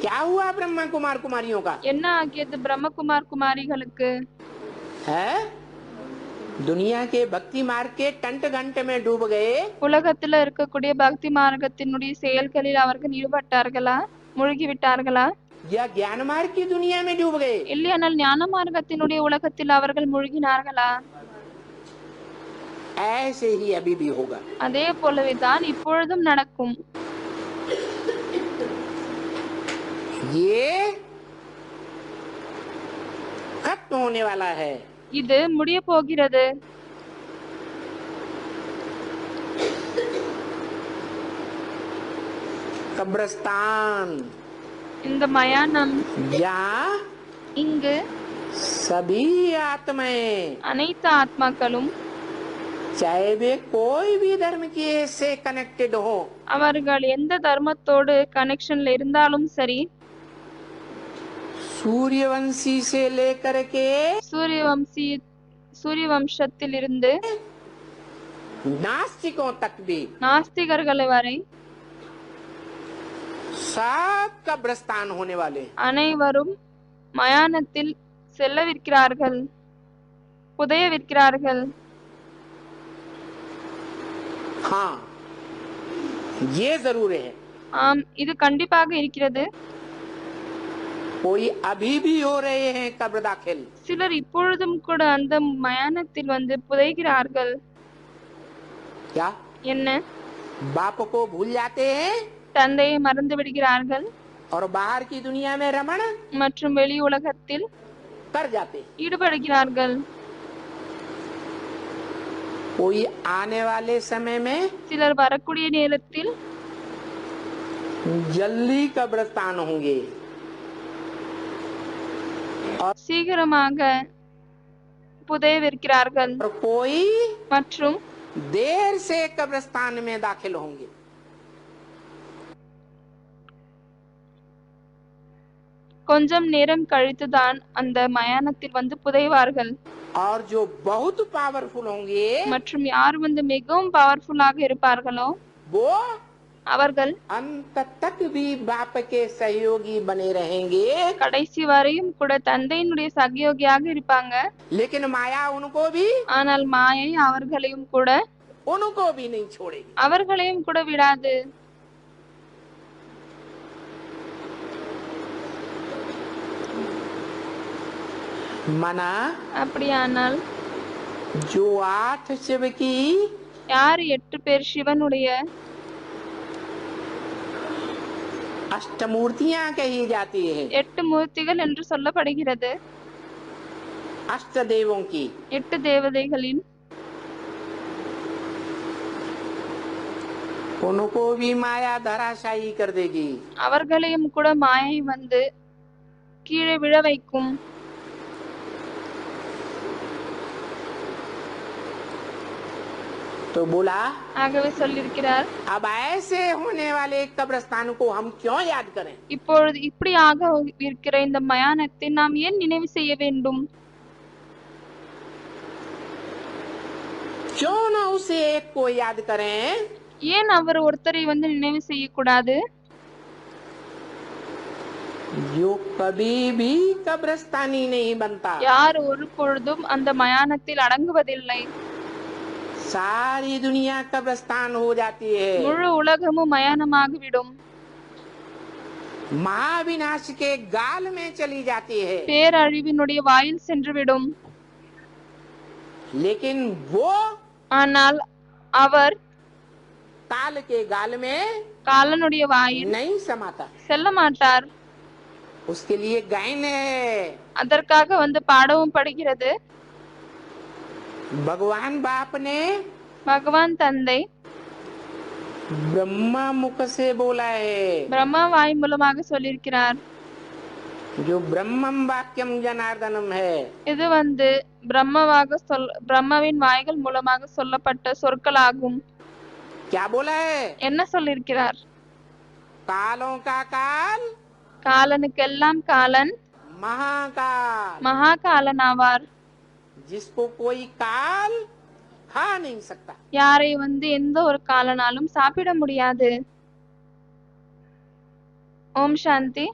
क्या हुआ ब्रह्मा कुमार कुमारियों का? என்ன ஆகியது பிரம்மகுமார் குமாரிகளுக்கு? है दुनिया के भक्ति मार्ग के टंट घंट में डूब गए உலகத்துல இருக்கக்கூடிய பக்தி மார்க்கத்தினுடைய செயல்களில் அவர்கள் ஈடுபட்டார்களா, மூழ்கிவிட்டார்களா? या ज्ञान मार्ग की दुनिया में डूब गए? இல்லையானால் ஞான மார்க்கத்தினுடைய உலகத்தில் அவர்கள் மூழ்கினார்களா? ऐसे ही अभी भी होगा। அதே போலவேதான் இப்பொழுதும் நடக்கும். ये खत्म होने वाला है। இது முடிய போகிறது. कब्रिस्तान இந்த மயானம், जहाँ இங்கு सभी आत्माएं அனைத்து ஆத்மாக்களும் चाहे वे कोई भी धर्म के से कनेक्टेड हो அவர்கள் எந்த தர்மத்தோடு கனெக்ஷன்ல இருந்தாலும் சரி, सूर्यवंशी से लेकर के சூரிய வம்சத்திலிருந்து नास्तिकों तक भी நாஸ்திகர்கள் வரை सब कब्रिस्तान होने वाले। அனைவரும் மயானத்தில் செல்லவிருக்கிறார்கள், புதையவிருக்கிறார்கள். हाँ ये जरूर है। ஆம், இது கண்டிப்பாக இருக்கிறது. कोई अभी भी हो रहे हैं कब्र दाखिल। சிலர் இப்பொழுதும் கூட அந்த மயானத்தில் புதைகிறார்கள். क्या என்ன? बाप को भूल जाते हैं தந்தையை மறந்து விடுகிறார்கள் और बाहर की दुनिया में रमण மற்றும் வெளி உலகத்தில் कर जाते हैं। ஈடுபடுகிறார்கள். कोई आने वाले समय में சிலர் வரக்கூடிய நேரத்தில் जल्दी कब्रिस्तान होंगे சீக்கிரமாக புதையவிருக்கிறார்கள் और कोई மற்றும் देर से कब्रिस्तान में दाखिल होंगे। கொஞ்சம் நேரம் கழித்துதான் அந்த மயானத்தில் புதைவார்கள். और जो बहुत पावरफुल होंगे மற்றும் யார் மிகவும் பவர்ஃபுல்லாக இருப்பார்களோ वो அவர்கள் अंत तक भी बाप के सहयोगी बने रहेंगे। கடைசி வரையும் கூட தந்தையினுடைய சகயோகியாக இருப்பாங்க. लेकिन माया उनको भी ஆனால் மாயை அவர்களையும் கூட नहीं छोड़ेगी। அவர்களையும் கூட விடாது. मना அப்படியானால் जो 8 शिव की யார் 8 பேர் சிவனுடைய अष्टमूर्तियां कही जाती है, 8 மூர்த்திகள் என்று சொல்லப்படுகிறது. अष्ट देवों की 8 தேவதைகளின் उनको भी माया धराशायी कर देगी। அவர்களையும் கூட மாயை கீழே விழ வைக்கும். तो बोला ஆகவே சொல்லியிருக்கிறார், अब ऐसे होने वाले कब्रिस्तान को हम क्यों याद करें? இப்பொழுது இப்படியாக இருக்கிற இந்த மயானத்தை நாம் ஏன் நினைவு செய்ய வேண்டும்? क्यों ना उसे एक को याद करें? ஏன் அவர் ஒருத்தரை நினைவு செய்யக்கூடாது? जो कभी भी कब्रिस्तानी नहीं बनता, யார் ஒரு பொழுதும் அந்த மயானத்தில் அடங்குவதில்லை. सारी दुनिया कब्रिस्तान हो जाती है। முழு உலகமும் மயானமாகிவிடும். महाविनाश के गाल में चली जाती है। பேரழிவினுடைய வாயில் சென்றுவிடும். लेकिन वो ஆனால் அவர் काल के गाल में காலனுடைய வாயில் नहीं समाता। செல்ல மாட்டார். उसके लिए गायन है। அதற்காக பாடவும் படுகிறது. भगवान बाप ने பகவான் தந்தை ब्रह्मा मुख से बोला है, பிரம்மா வாய் மூலமாக சொல்லியிருக்கிறார். जो ब्रह्मम वाक्यम जनार्दनम है। இது பிரம்மாவின் வாய்கள் மூலமாக சொல்லப்பட்ட சொற்களாகும். क्या बोला है? என்ன சொல்லியிருக்கிறார்? कालों का काल காலனுக்கெல்லாம் காலன் महाकाल, மகா காலன் ஆவார். जिसको कोई काल खा नहीं सकता. யாரை எந்த ஒரு காலனாலும் சாப்பிட முடியாது. ஓம் சாந்தி.